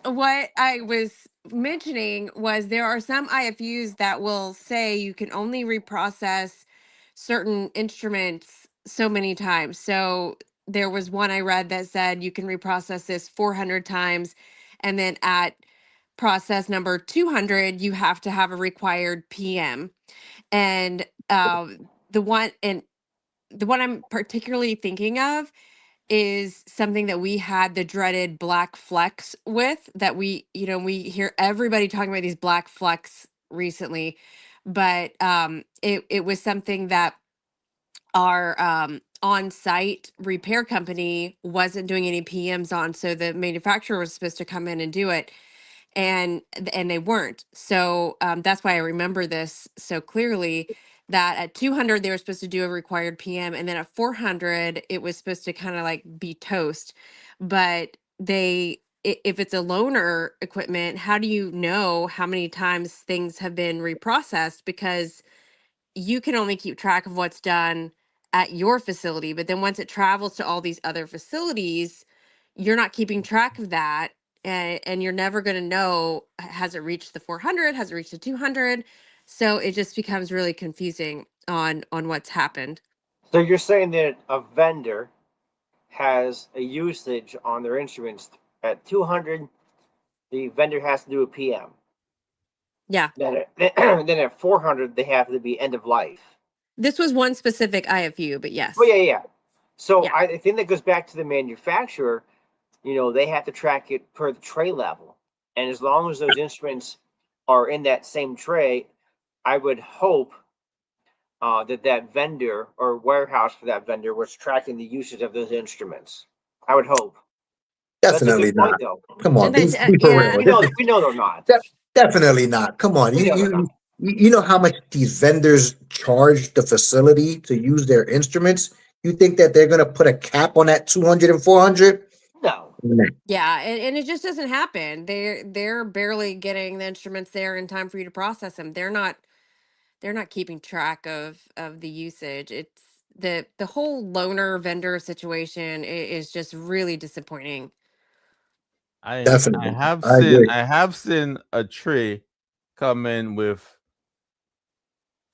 what I was mentioning was there are some IFUs that will say you can only reprocess certain instruments so many times. So there was one I read that said you can reprocess this 400 times, and then at process number 200 you have to have a required PM. And the one and the one I'm particularly thinking of is something that we had the dreaded black flecks with, that we hear everybody talking about these black flecks recently, but it was something that our on-site repair company wasn't doing any PMs on, so the manufacturer was supposed to come in and do it, and they weren't. So that's why I remember this so clearly, that at 200 they were supposed to do a required PM, and then at 400 it was supposed to kind of like be toast. But if it's a loaner equipment, how do you know how many times things have been reprocessed? Because you can only keep track of what's done at your facility, but then once it travels to all these other facilities, you're not keeping track of that, and you're never going to know, has it reached the 400, has it reached the 200? So it just becomes really confusing on what's happened. So you're saying that a vendor has a usage on their instruments at 200, the vendor has to do a PM. Yeah. Then at 400, they have to be end of life. This was one specific IFU, but yes. Oh, yeah. So Yeah. I think that goes back to the manufacturer. They have to track it per the tray level. And as long as those instruments are in that same tray, I would hope that vendor or warehouse for that vendor was tracking the usage of those instruments. I would hope. Definitely That's a good point, not. though. Come on, And be, that's, be for yeah. real. We know they're not. Definitely not. Come on, We know they're not. you know how much these vendors charge the facility to use their instruments? You think that they're going to put a cap on that 200 and 400? No. Yeah, and it just doesn't happen. They're barely getting the instruments there in time for you to process them. They're not keeping track of the usage. It's the whole loaner vendor situation is just really disappointing. I Definitely. have I seen agree. I have seen a tray come in with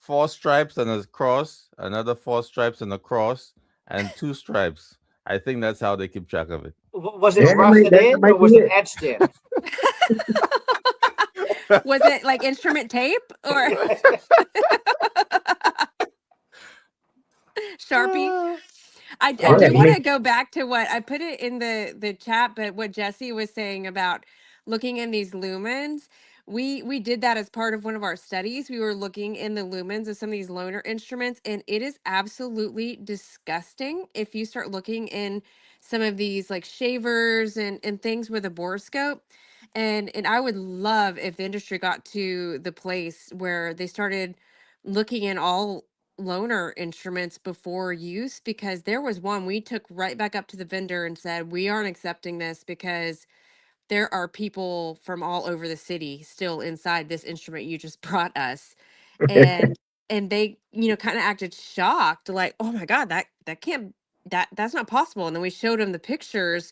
4 stripes and a cross, another 4 stripes and a cross, and 2 stripes. I think that's how they keep track of it. Was it Yeah, rusted that in might or was be it it. etched in? Was it like instrument tape or Sharpie? I Yeah, do want me. to go back to what I put it in the chat, but what Jessie was saying about looking in these lumens, we did that as part of one of our studies. We were looking in the lumens of some of these loaner instruments, and it is absolutely disgusting if you start looking in some of these like shavers and things with a borescope. And I would love if the industry got to the place where they started looking in all loaner instruments before use, because there was one we took right back up to the vendor and said, we aren't accepting this because there are people from all over the city still inside this instrument you just brought us. And they, kind of acted shocked, like, oh my God, that can't, that's not possible. And then we showed them the pictures,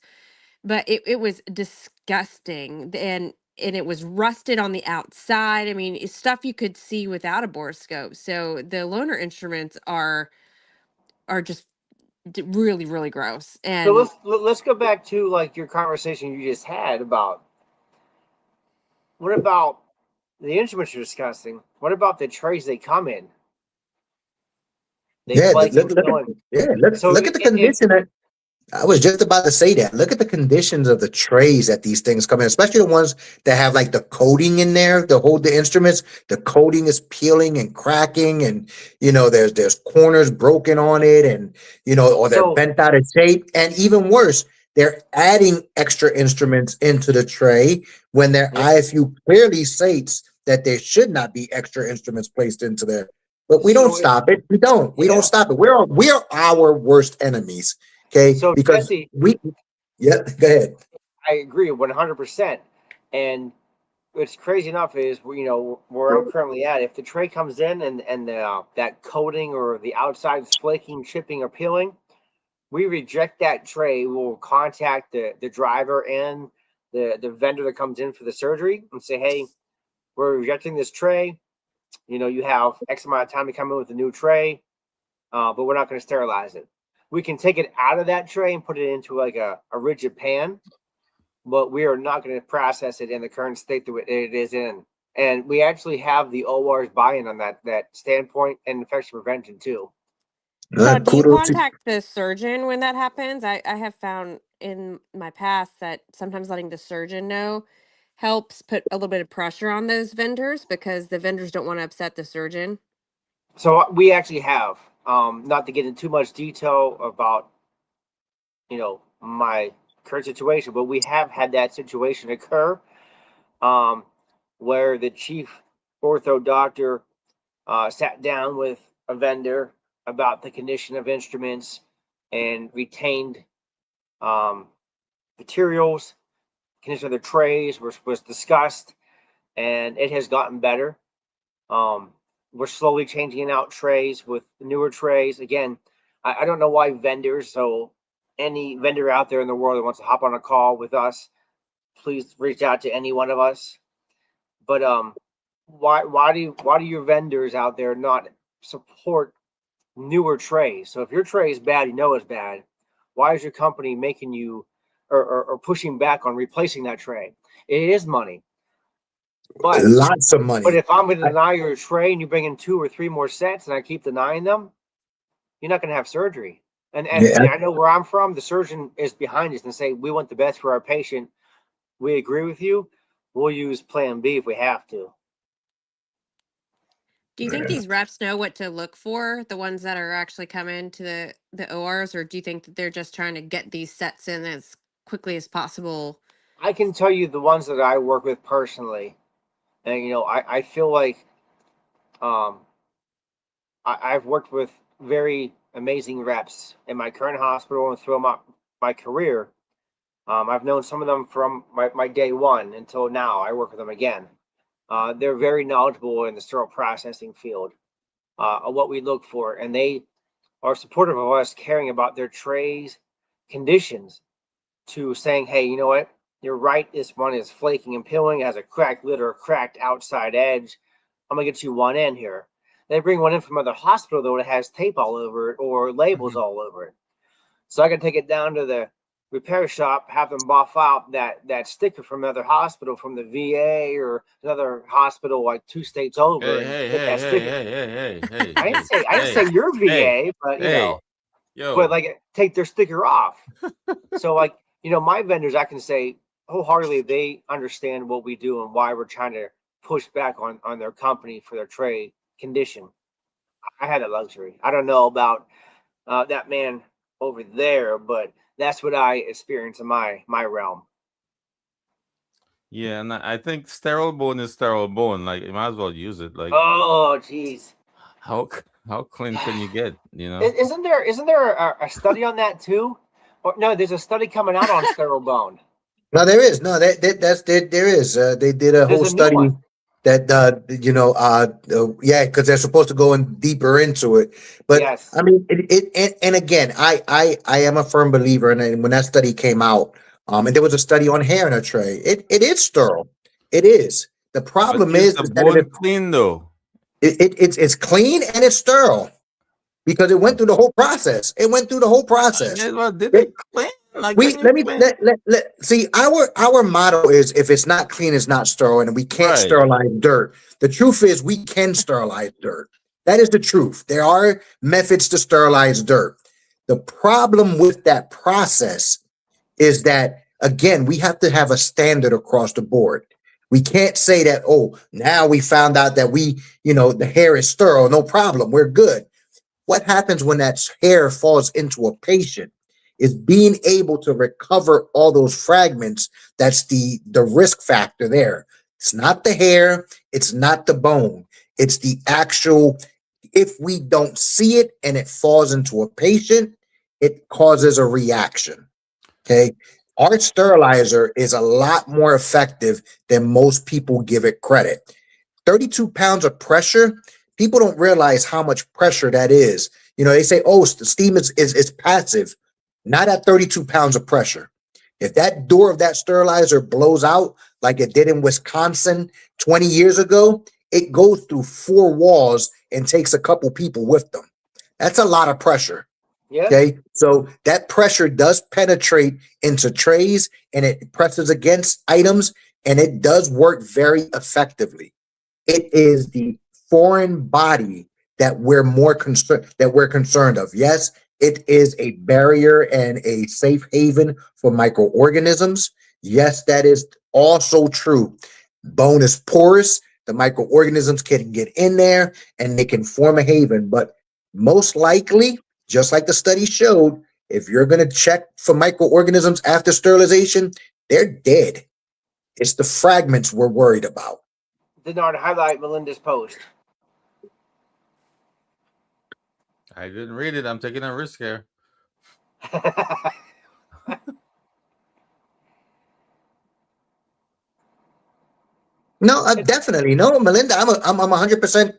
but it was disgusting. And it was rusted on the outside. I mean, it's stuff you could see without a borescope. So the loaner instruments are just really, really gross. So And let's go back to like your conversation you just had about what about the instruments you're discussing? What about the trays they come in? They Yeah, flake look, and look fill at in. look, So look at the if condition. I was just about to say that. Look at the conditions of the trays that these things come in, especially the ones that have like the coating in there to hold the instruments. The coating is peeling and cracking, and there's corners broken on it, and or they're so bent out of shape. And even worse, they're adding extra instruments into the tray when their yeah, IFU clearly states that there should not be extra instruments placed into there. But we don't So stop it. We don't. We yeah. don't stop it. We're our worst enemies. Okay, So because Jesse, we. Yeah, go ahead. I agree 100%. And what's crazy enough is, where I'm currently at, if the tray comes in and that coating or the outside is flaking, chipping, or peeling, we reject that tray. We'll contact the driver and the vendor that comes in for the surgery and say, hey, we're rejecting this tray. You have X amount of time to come in with a new tray, but we're not going to sterilize it. We can take it out of that tray and put it into like a rigid pan, but we are not going to process it in the current state that it is in. And we actually have the OR's buy-in on that standpoint and infection prevention too. So do you Kudos to contact the surgeon when that happens? I have found in my past that sometimes letting the surgeon know helps put a little bit of pressure on those vendors because the vendors don't want to upset the surgeon. So we actually have, not to get into too much detail about, my current situation, but we have had that situation occur, where the chief ortho doctor sat down with a vendor about the condition of instruments and retained materials. Condition of their trays was discussed, and it has gotten better. We're slowly changing out trays with newer trays. Again, I don't know why vendors, so any vendor out there in the world that wants to hop on a call with us, please reach out to any one of us. But why do your vendors out there not support newer trays? So if your tray is bad, it's bad. Why is your company making you or pushing back on replacing that tray? It is money. But lots of money. But if I'm going to deny your tray and you bring in 2 or 3 more sets and I keep denying them, you're not going to have surgery. And I know where I'm from, the surgeon is behind us and say, we want the best for our patient. We agree with you. We'll use plan B if we have to. Do you think these reps know what to look for, the ones that are actually coming to the ORs, or do you think that they're just trying to get these sets in as quickly as possible? I can tell you the ones that I work with personally. And, I feel like I've worked with very amazing reps in my current hospital and throughout my career. I've known some of them from my day one until now. I work with them again. They're very knowledgeable in the sterile processing field of what we look for. And they are supportive of us caring about their trays conditions to saying, hey, you know what? You're right. This one is flaking and peeling, has a cracked lid or a cracked outside edge. I'm going to get you one in here. They bring one in from another hospital, though, that has tape all over it or labels all over it. So I can take it down to the repair shop, have them buff out that sticker from another hospital, from the VA or another hospital like 2 states over. Hey. I didn't say your VA, but, but like take their sticker off. So like, my vendors, I can say wholeheartedly, they understand what we do and why we're trying to push back on their company for their tray condition. I had a luxury. I don't know about that man over there, but that's what I experience in my realm. Yeah, and I think sterile bone is sterile bone. Like, you might as well use it. Like, oh, geez, how clean can you get? Isn't there a study on that too? Or no, there's a study coming out on sterile bone. No, there is. No, there is. They did a whole study that, because they're supposed to go in deeper into it. But yes. I mean, and again, I am a firm believer. And when that study came out, and there was a study on hair in a tray, it is sterile. It is. The problem is the bone that clean though. It's clean and it's sterile. Because it went through the whole process. Well, did it clean? Like, See, our motto is if it's not clean, it's not sterile, and we can't sterilize dirt. The truth is we can sterilize dirt. That is the truth. There are methods to sterilize dirt. The problem with that process is that, again, we have to have a standard across the board. We can't say that, now we found out that the hair is sterile, no problem, we're good. What happens when that hair falls into a patient is being able to recover all those fragments. That's the risk factor there. It's not the hair. It's not the bone. It's the actual, if we don't see it and it falls into a patient, it causes a reaction. Okay. Our sterilizer is a lot more effective than most people give it credit. 32 pounds of pressure, people don't realize how much pressure that is. You know, they say, oh, the steam is passive. Not at 32 pounds of pressure. If that door of that sterilizer blows out like it did in Wisconsin 20 years ago, it goes through 4 walls and takes a couple people with them. That's a lot of pressure. Yeah. Okay. So that pressure does penetrate into trays and it presses against items and it does work very effectively. It is the foreign body that we're concerned of. Yes, it is a barrier and a safe haven for microorganisms. Yes, that is also true. Bone is porous. The microorganisms can get in there and they can form a haven. But most likely, just like the study showed, if you're going to check for microorganisms after sterilization, they're dead. It's the fragments we're worried about. Deannard, highlight Melinda's post. I didn't read it. I'm taking a risk here. No, definitely no, Melinda. I'm 100%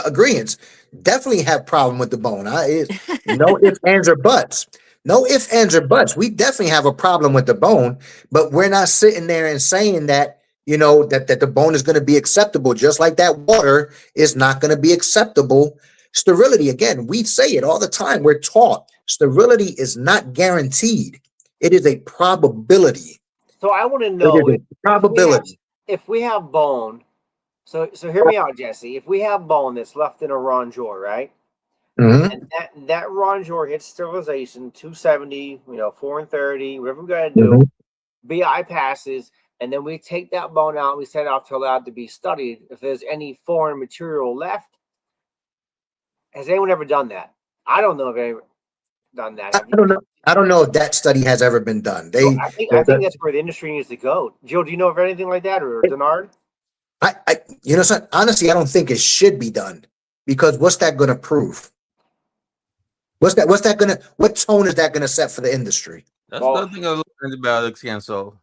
agreement. Definitely have problem with the bone. No ifs, ands, or buts. No ifs, ands, or buts. We definitely have a problem with the bone, but we're not sitting there and saying that that the bone is going to be acceptable, just like that water is not going to be acceptable. Sterility, again, we say it all the time. We're taught sterility is not guaranteed. It is a probability. So I want to know It is a probability. if we have bone. So hear me out, Jesse. If we have bone that's left in a rongeur, right? Mhm. And that rongeur hits sterilization 270, 430, whatever we got to do. Mhm. BI passes, and then we take that bone out. We send it off to a lab to be studied. If there's any foreign material left, has anyone ever done that? I don't know if anyone done that. I don't know. I don't know if that study has ever been done. So I think that's where the industry needs to go. Jill, do you know of anything like that, or Deannard? Honestly, I don't think it should be done because what's that going to prove? What tone is that going to set for the industry? That's nothing antibiotics can solve.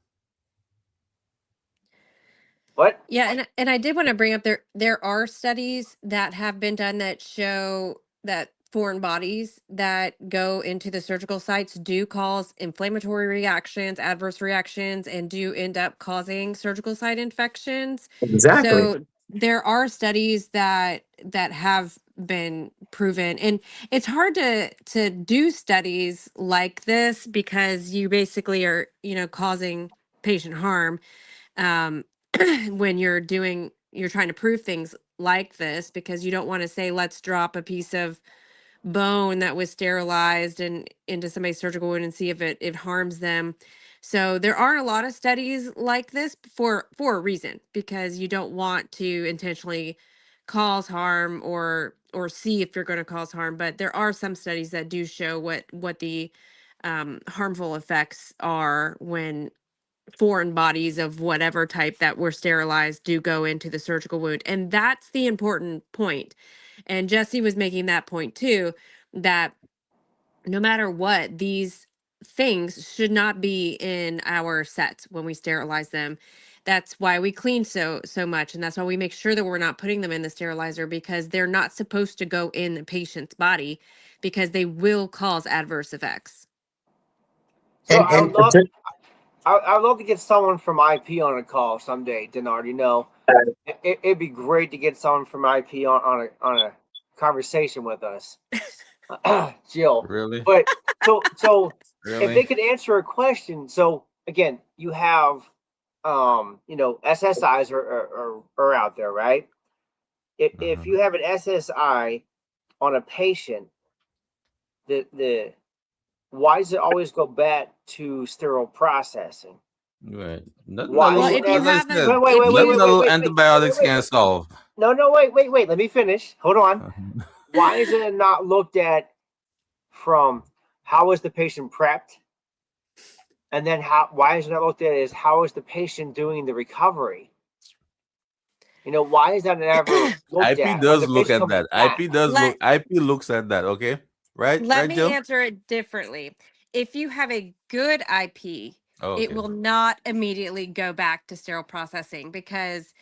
What? Yeah, and I did want to bring up there are studies that have been done that show that foreign bodies that go into the surgical sites do cause inflammatory reactions, adverse reactions, and do end up causing surgical site infections. Exactly. So there are studies that have been proven, and it's hard to do studies like this because you basically are causing patient harm when you're trying to prove things like this, because you don't want to say let's drop a piece of bone that was sterilized and into somebody's surgical wound and see if it harms them. So there aren't a lot of studies like this for a reason, because you don't want to intentionally cause harm or see if you're going to cause harm. But there are some studies that do show what the harmful effects are when foreign bodies of whatever type that were sterilized do go into the surgical wound. And that's the important point. And Jessie was making that point too, that no matter what, these things should not be in our sets when we sterilize them. That's why we clean so much, and that's why we make sure that we're not putting them in the sterilizer, because they're not supposed to go in the patient's body, because they will cause adverse effects. So I'd love to get someone from IP on a call someday, Deannard. It'd be great to get someone from IP on a conversation with us, Jill. Really? But so Really? if they could answer a question. So again, you have SSIs are out there, right? If you have an SSI on a patient, the why does it always go back to sterile processing? Right. Well, if you have wait, antibiotics can solve. No, wait. Let me finish. Hold on. Why is it not looked at from how is the patient prepped? And then why is it not looked at as how is the patient doing the recovery? why is that never looked IP at? When does the look patient at comes that. back, let IP looks at that. Okay, right, let right, me Joe. answer it differently. If you have a good IP, Oh, it okay. will not immediately go back to sterile processing because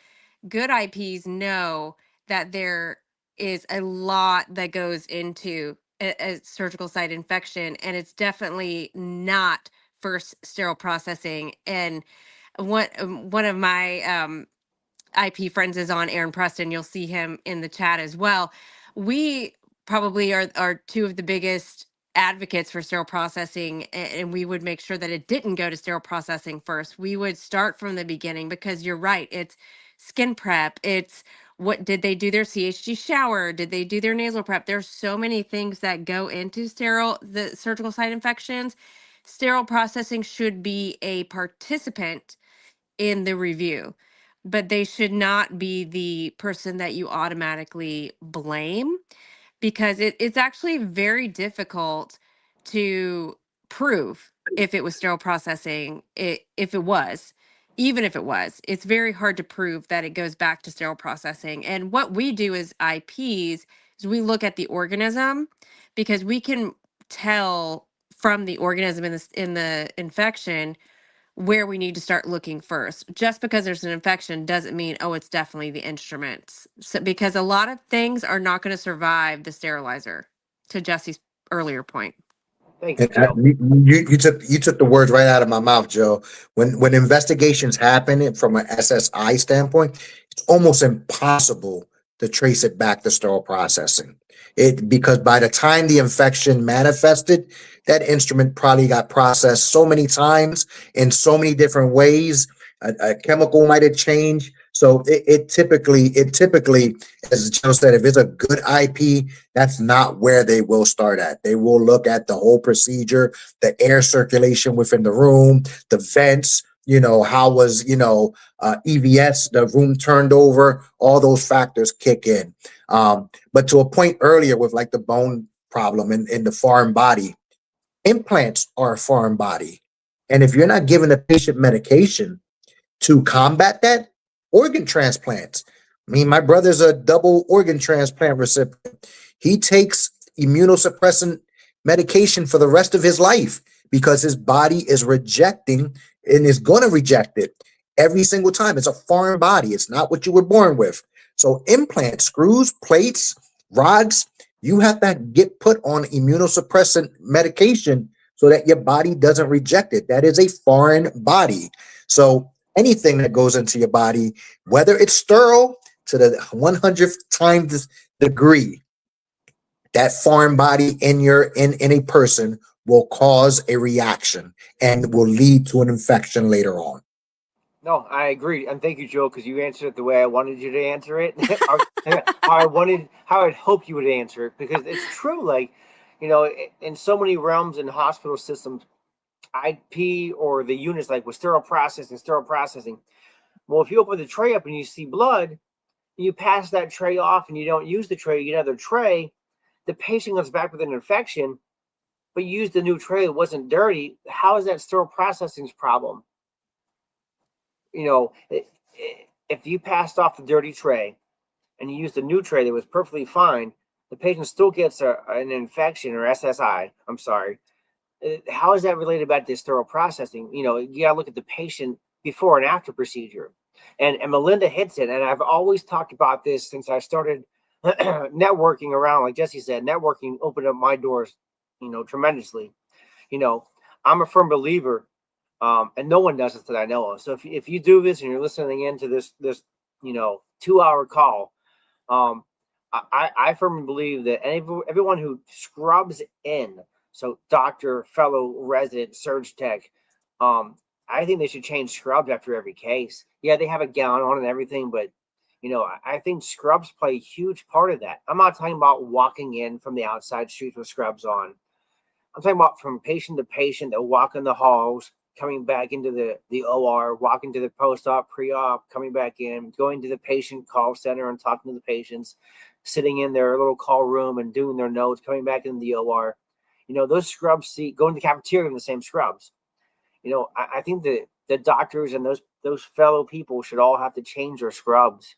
good IPs know that there is a lot that goes into a surgical site infection, and it's definitely not first sterile processing. And one of my IP friends is on, Aaron Preston. You'll see him in the chat as well. We probably are two of the biggest advocates for sterile processing, and we would make sure that it didn't go to sterile processing first. We would start from the beginning because you're right. It's skin prep. It's what did they do their CHG shower? Did they do their nasal prep? There's so many things that go into the surgical site infections. Sterile processing should be a participant in the review, but they should not be the person that you automatically blame because it's actually very difficult to prove if it was sterile processing. If it was, even if it was, it's very hard to prove that it goes back to sterile processing. And what we do as IPs is we look at the organism because we can tell from the organism in the infection where we need to start looking first. Just because there's an infection doesn't mean, oh, it's definitely the instruments. So, because a lot of things are not going to survive the sterilizer, to Jesse's earlier point. thank you, And Joe. you took the words right out of my mouth, Joe. When investigations happen from an SSI standpoint, it's almost impossible to trace it back to sterile processing. It because by the time the infection manifested, that instrument probably got processed so many times in so many different ways. A chemical might have changed. So it typically, as Joe said, if it's a good IP, that's not where they will start at. They will look at the whole procedure, the air circulation within the room, the vents, how was, EVS, the room turned over, all those factors kick in. But to a point earlier with like the bone problem in the foreign body, implants are a foreign body. And if you're not giving the patient medication to combat that, organ transplants. I mean, my brother's a double organ transplant recipient. He takes immunosuppressant medication for the rest of his life because his body is rejecting and is going to reject it every single time. It's a foreign body. It's not what you were born with. So implants, screws, plates, rods, you have to get put on immunosuppressant medication so that your body doesn't reject it. That is a foreign body. So anything that goes into your body, whether it's sterile to the 100th time degree, that foreign body in a person will cause a reaction and will lead to an infection later on. No, I agree, and thank you, Joe, because you answered it the way I wanted you to answer it. How I'd hoped you would answer it, because it's true. Like, in so many realms in hospital systems, IP or the units like with sterile processing. Well, if you open the tray up and you see blood, you pass that tray off and you don't use the tray, you get another tray. The patient comes back with an infection, but you used a new tray that wasn't dirty. How is that sterile processing's problem? If you passed off the dirty tray and you used a new tray that was perfectly fine, the patient still gets an infection or SSI. I'm sorry. How is that related back to sterile processing? You gotta look at the patient before and after procedure. And Melinda hits it. And I've always talked about this since I started networking around, like Jessie said, networking opened up my doors, tremendously. I'm a firm believer, and no one does this that I know of. So if you do this and you're listening in to this 2-hour call, I firmly believe that everyone who scrubs in, so doctor, fellow resident, surge tech, I think they should change scrubs after every case. Yeah, they have a gown on and everything, but I think scrubs play a huge part of that. I'm not talking about walking in from the outside streets with scrubs on. I'm talking about from patient to patient that walk in the halls, coming back into the OR, walking to the post-op, pre-op, coming back in, going to the patient call center and talking to the patients, sitting in their little call room and doing their notes, coming back into the OR. Those scrubs, going to the cafeteria in the same scrubs. I think the doctors and those fellow people should all have to change their scrubs.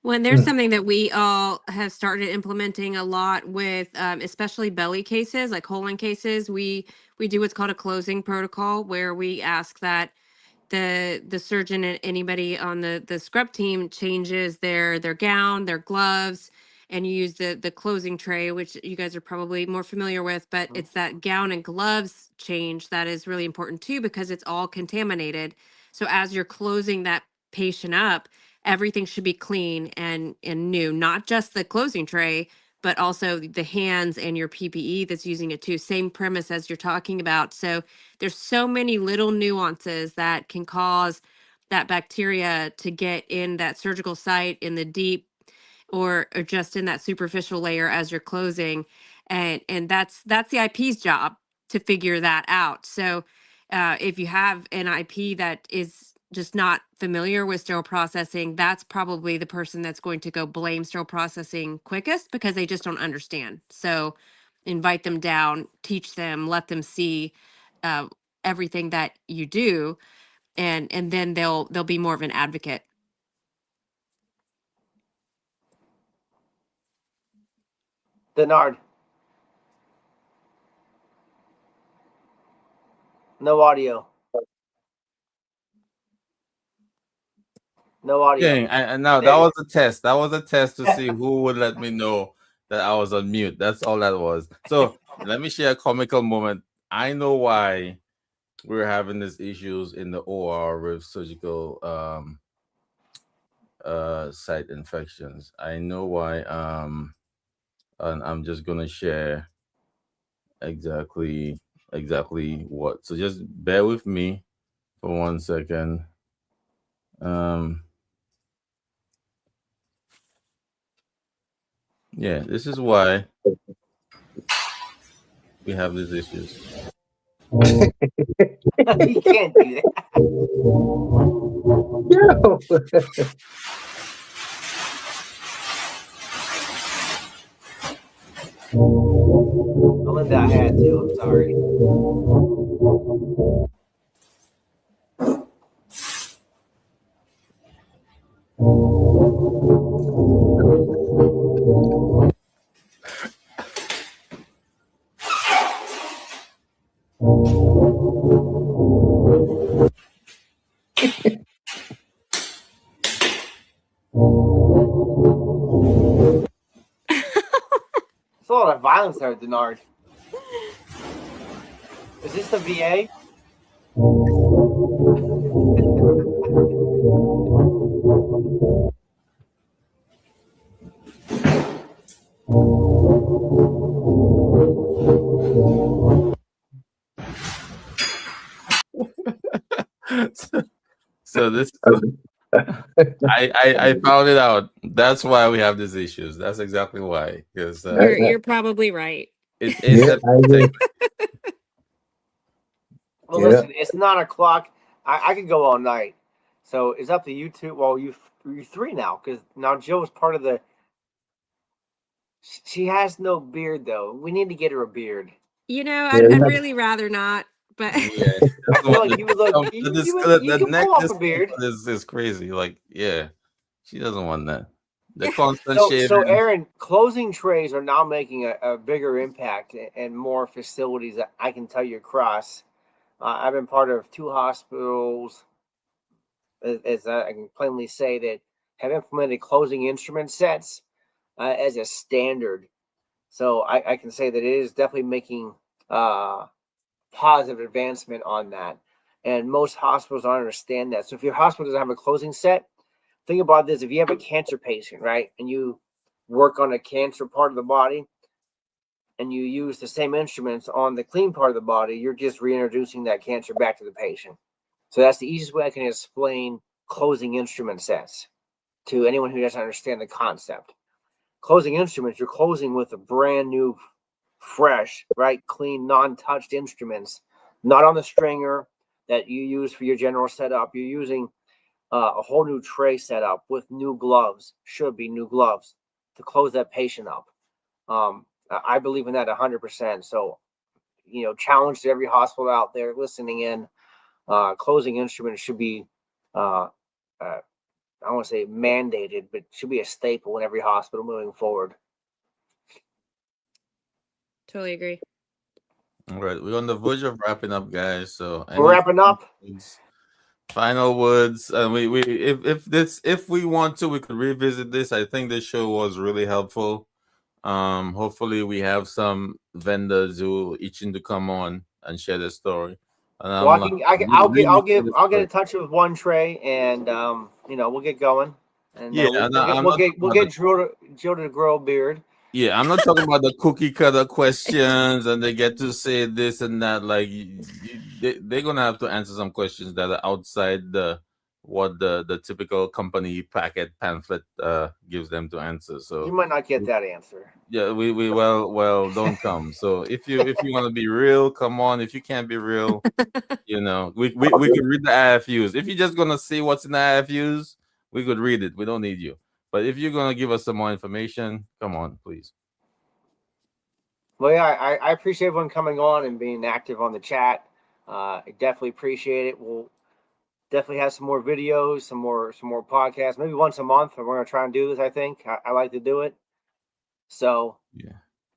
Well, and there's something that we all have started implementing a lot with, especially belly cases, like colon cases. We do what's called a closing protocol, where we ask that the surgeon and anybody on the scrub team changes their gown, their gloves, and you use the closing tray, which you guys are probably more familiar with. But it's that gown and gloves change that is really important too, because it's all contaminated. So as you're closing that patient up, everything should be clean and new, not just the closing tray, but also the hands and your PPE that's using it too. Same premise as you're talking about. So there's so many little nuances that can cause that bacteria to get in that surgical site, in the deep, or just in that superficial layer as you're closing. And that's the IP's job to figure that out. So if you have an IP that is just not familiar with sterile processing, that's probably the person that's going to go blame sterile processing quickest, because they just don't understand. So invite them down, teach them, let them see uh, everything that you do, and then they'll be more of an advocate. Deannard. No audio. No audio. Dang, no, that was a test. That was a test to see who would let me know that I was on mute. That's all that was. So let me share a comical moment. I know why we're having these issues in the OR with surgical site infections. I know why. And I'm just gonna share exactly what. So just bear with me for 1 second. Yeah, this is why we have these issues. You can't do that. Melinda, I had to. I'm sorry. There's a lot of violence there, Deannard. Is this the VA? So this I found it out. That's why we have these issues. That's exactly why. Because You're probably right. it is Yeah, I agree. Well, Yeah. listen, it's 9 o'clock. I could go all night. So it's up to you two. Well, you're three now, because now Jill is part of the. She has no beard, though. We need to get her a beard. You know, Yeah, I'd really rather not, but yeah, I feel like you would look. You can pull off a beard. is crazy. Like, yeah, she doesn't want that. The constant So, shaving. so Aaron, closing trays are now making a bigger impact and more facilities that I can tell you across. I've been part of 2 hospitals, as I can plainly say, that have implemented closing instrument sets as a standard. So I can say that it is definitely making positive advancement on that. And most hospitals don't understand that. So if your hospital doesn't have a closing set, think about this. If you have a cancer patient, right, and you work on a cancer part of the body and you use the same instruments on the clean part of the body, you're just reintroducing that cancer back to the patient. So that's the easiest way I can explain closing instrument sets to anyone who doesn't understand the concept. Closing instruments, you're closing with a brand new, fresh, right, clean, non-touched instruments, not on the stringer that you use for your general setup. You're using a whole new tray setup with new gloves, should be new gloves, to close that patient up. I believe in that 100%. So, challenge to every hospital out there listening in, closing instruments should be I don't want to say mandated, but should be a staple in every hospital moving forward. Totally agree. All right, we're on the verge of wrapping up, guys. So We're wrapping up. Final words. We if we want to, we could revisit this. I think this show was really helpful. Hopefully we have some vendors who itching to come on and share their story. And Well, I'll get in touch with one Trey, and we'll get going. And Yeah, we'll get Jill to grow a beard. Yeah, I'm not talking about the cookie cutter questions and they get to say this and that. Like they're gonna have to answer some questions that are outside what the typical company packet pamphlet gives them to answer. So you might not get that answer. Yeah, we don't come. So if you want to be real, come on. If you can't be real, we could read the IFUs. If you're just gonna see what's in the IFUs, we could read it. We don't need you. But if you're gonna give us some more information, come on, please. Well, yeah, I appreciate everyone coming on and being active on the chat. I definitely appreciate it. We'll definitely have some more videos, some more podcasts, maybe once a month. We're gonna try and do this. I think I like to do it. So yeah,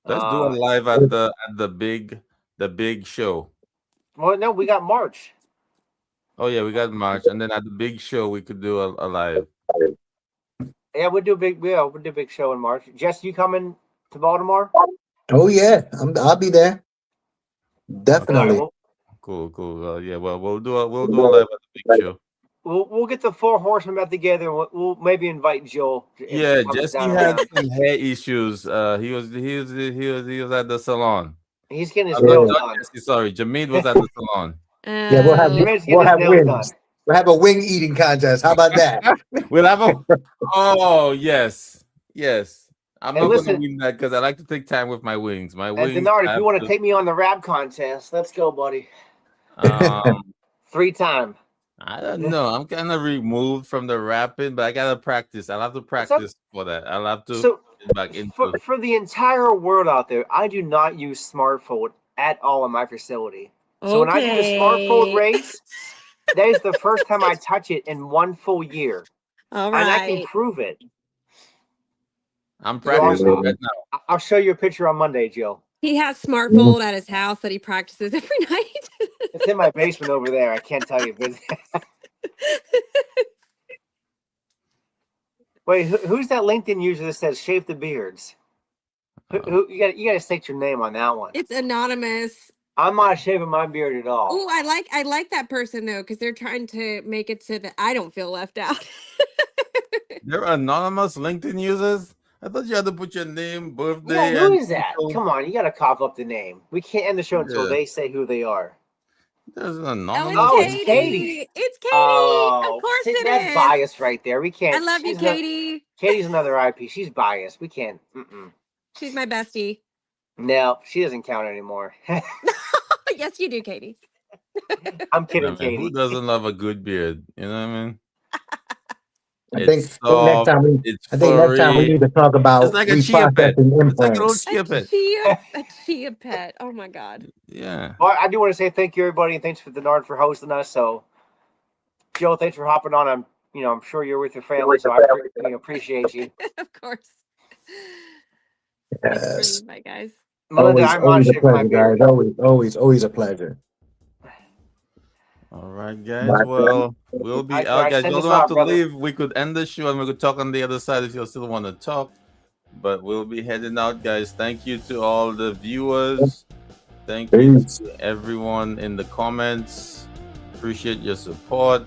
let's do it live at the big show. Well, no, we got March. Oh yeah, we got March, and then at the big show we could do a live. Yeah, we'll do a big show in March. Jess, you coming to Baltimore? Oh yeah, I'll be there. Definitely. Cool. Yeah, well, we'll do a live at the big show. We'll get the 4 horsemen back together. And we'll maybe invite Jill. Yeah, Jessie had some hair issues. He was at the salon. He's getting his nails done. Sorry, Jameed was at the salon. Yeah, we'll have wings. We'll have a wing eating contest. How about that? We'll have a. Oh yes. I'm not going to win that because I like to take time with my wings. My wings. And Deannard, if you want to take me on the rap contest, let's go, buddy. 3-time. I don't know. I'm kind of removed from the rapping, but I gotta practice. I'll have to practice for that. I'll have to get back into for the entire world out there. I do not use smartphone at all in my facility. So when I do the smartphone race, that is the first time I touch it in 1 full year. All right. And I can prove it. I'm practicing right now. I'll show you a picture on Monday, Jill. He has smartphone at his house that he practices every night. It's in my basement over there. I can't tell you. Wait, who's that LinkedIn user that says shave the beards? Who you got to state your name on that one. It's anonymous. I'm not shaving my beard at all. Oh, I like that person though, because they're trying to make it so that I don't feel left out. They're anonymous LinkedIn users. I thought you had to put your name, birthday. Yeah, who is that? Come on, you got to cough up the name. We can't end the show until they say who they are. There's an anonymous. It's Katie. It's Katie. Oh, of course it that's is. biased right there. We can't. I love you, Katie. Katie's another IP. She's biased. We can't. She's my bestie. No, she doesn't count anymore. Yes, you do, Katie. I'm kidding, Katie. Who doesn't love a good beard? You know what I mean? I think next time we need to talk about it's like a chia pet. It's like an old chia pet. A chia pet. Oh my god. Yeah. Well, I do want to say thank you, everybody, and thanks for Deannard for hosting us. So, Joe, thanks for hopping on. I'm sure you're with your family, so I appreciate you. Of course. Yes. Bye, guys. Melinda, always a pleasure, guys. Always a pleasure. All right, guys. Well, we'll be out, guys. You don't have to leave. We could end the show and we could talk on the other side if you still want to talk. But we'll be heading out, guys. Thank you to all the viewers. Thank you to everyone in the comments. Appreciate your support.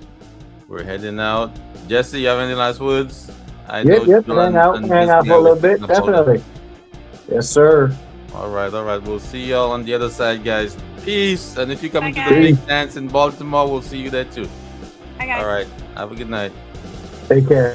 We're heading out. Jessie, you have any last words? Yep. Hang out for a little bit. Definitely. Yes, sir. All right. We'll see y'all on the other side, guys. Peace. And if you come to the big dance in Baltimore, we'll see you there too. Bye, guys. All right. Have a good night. Take care.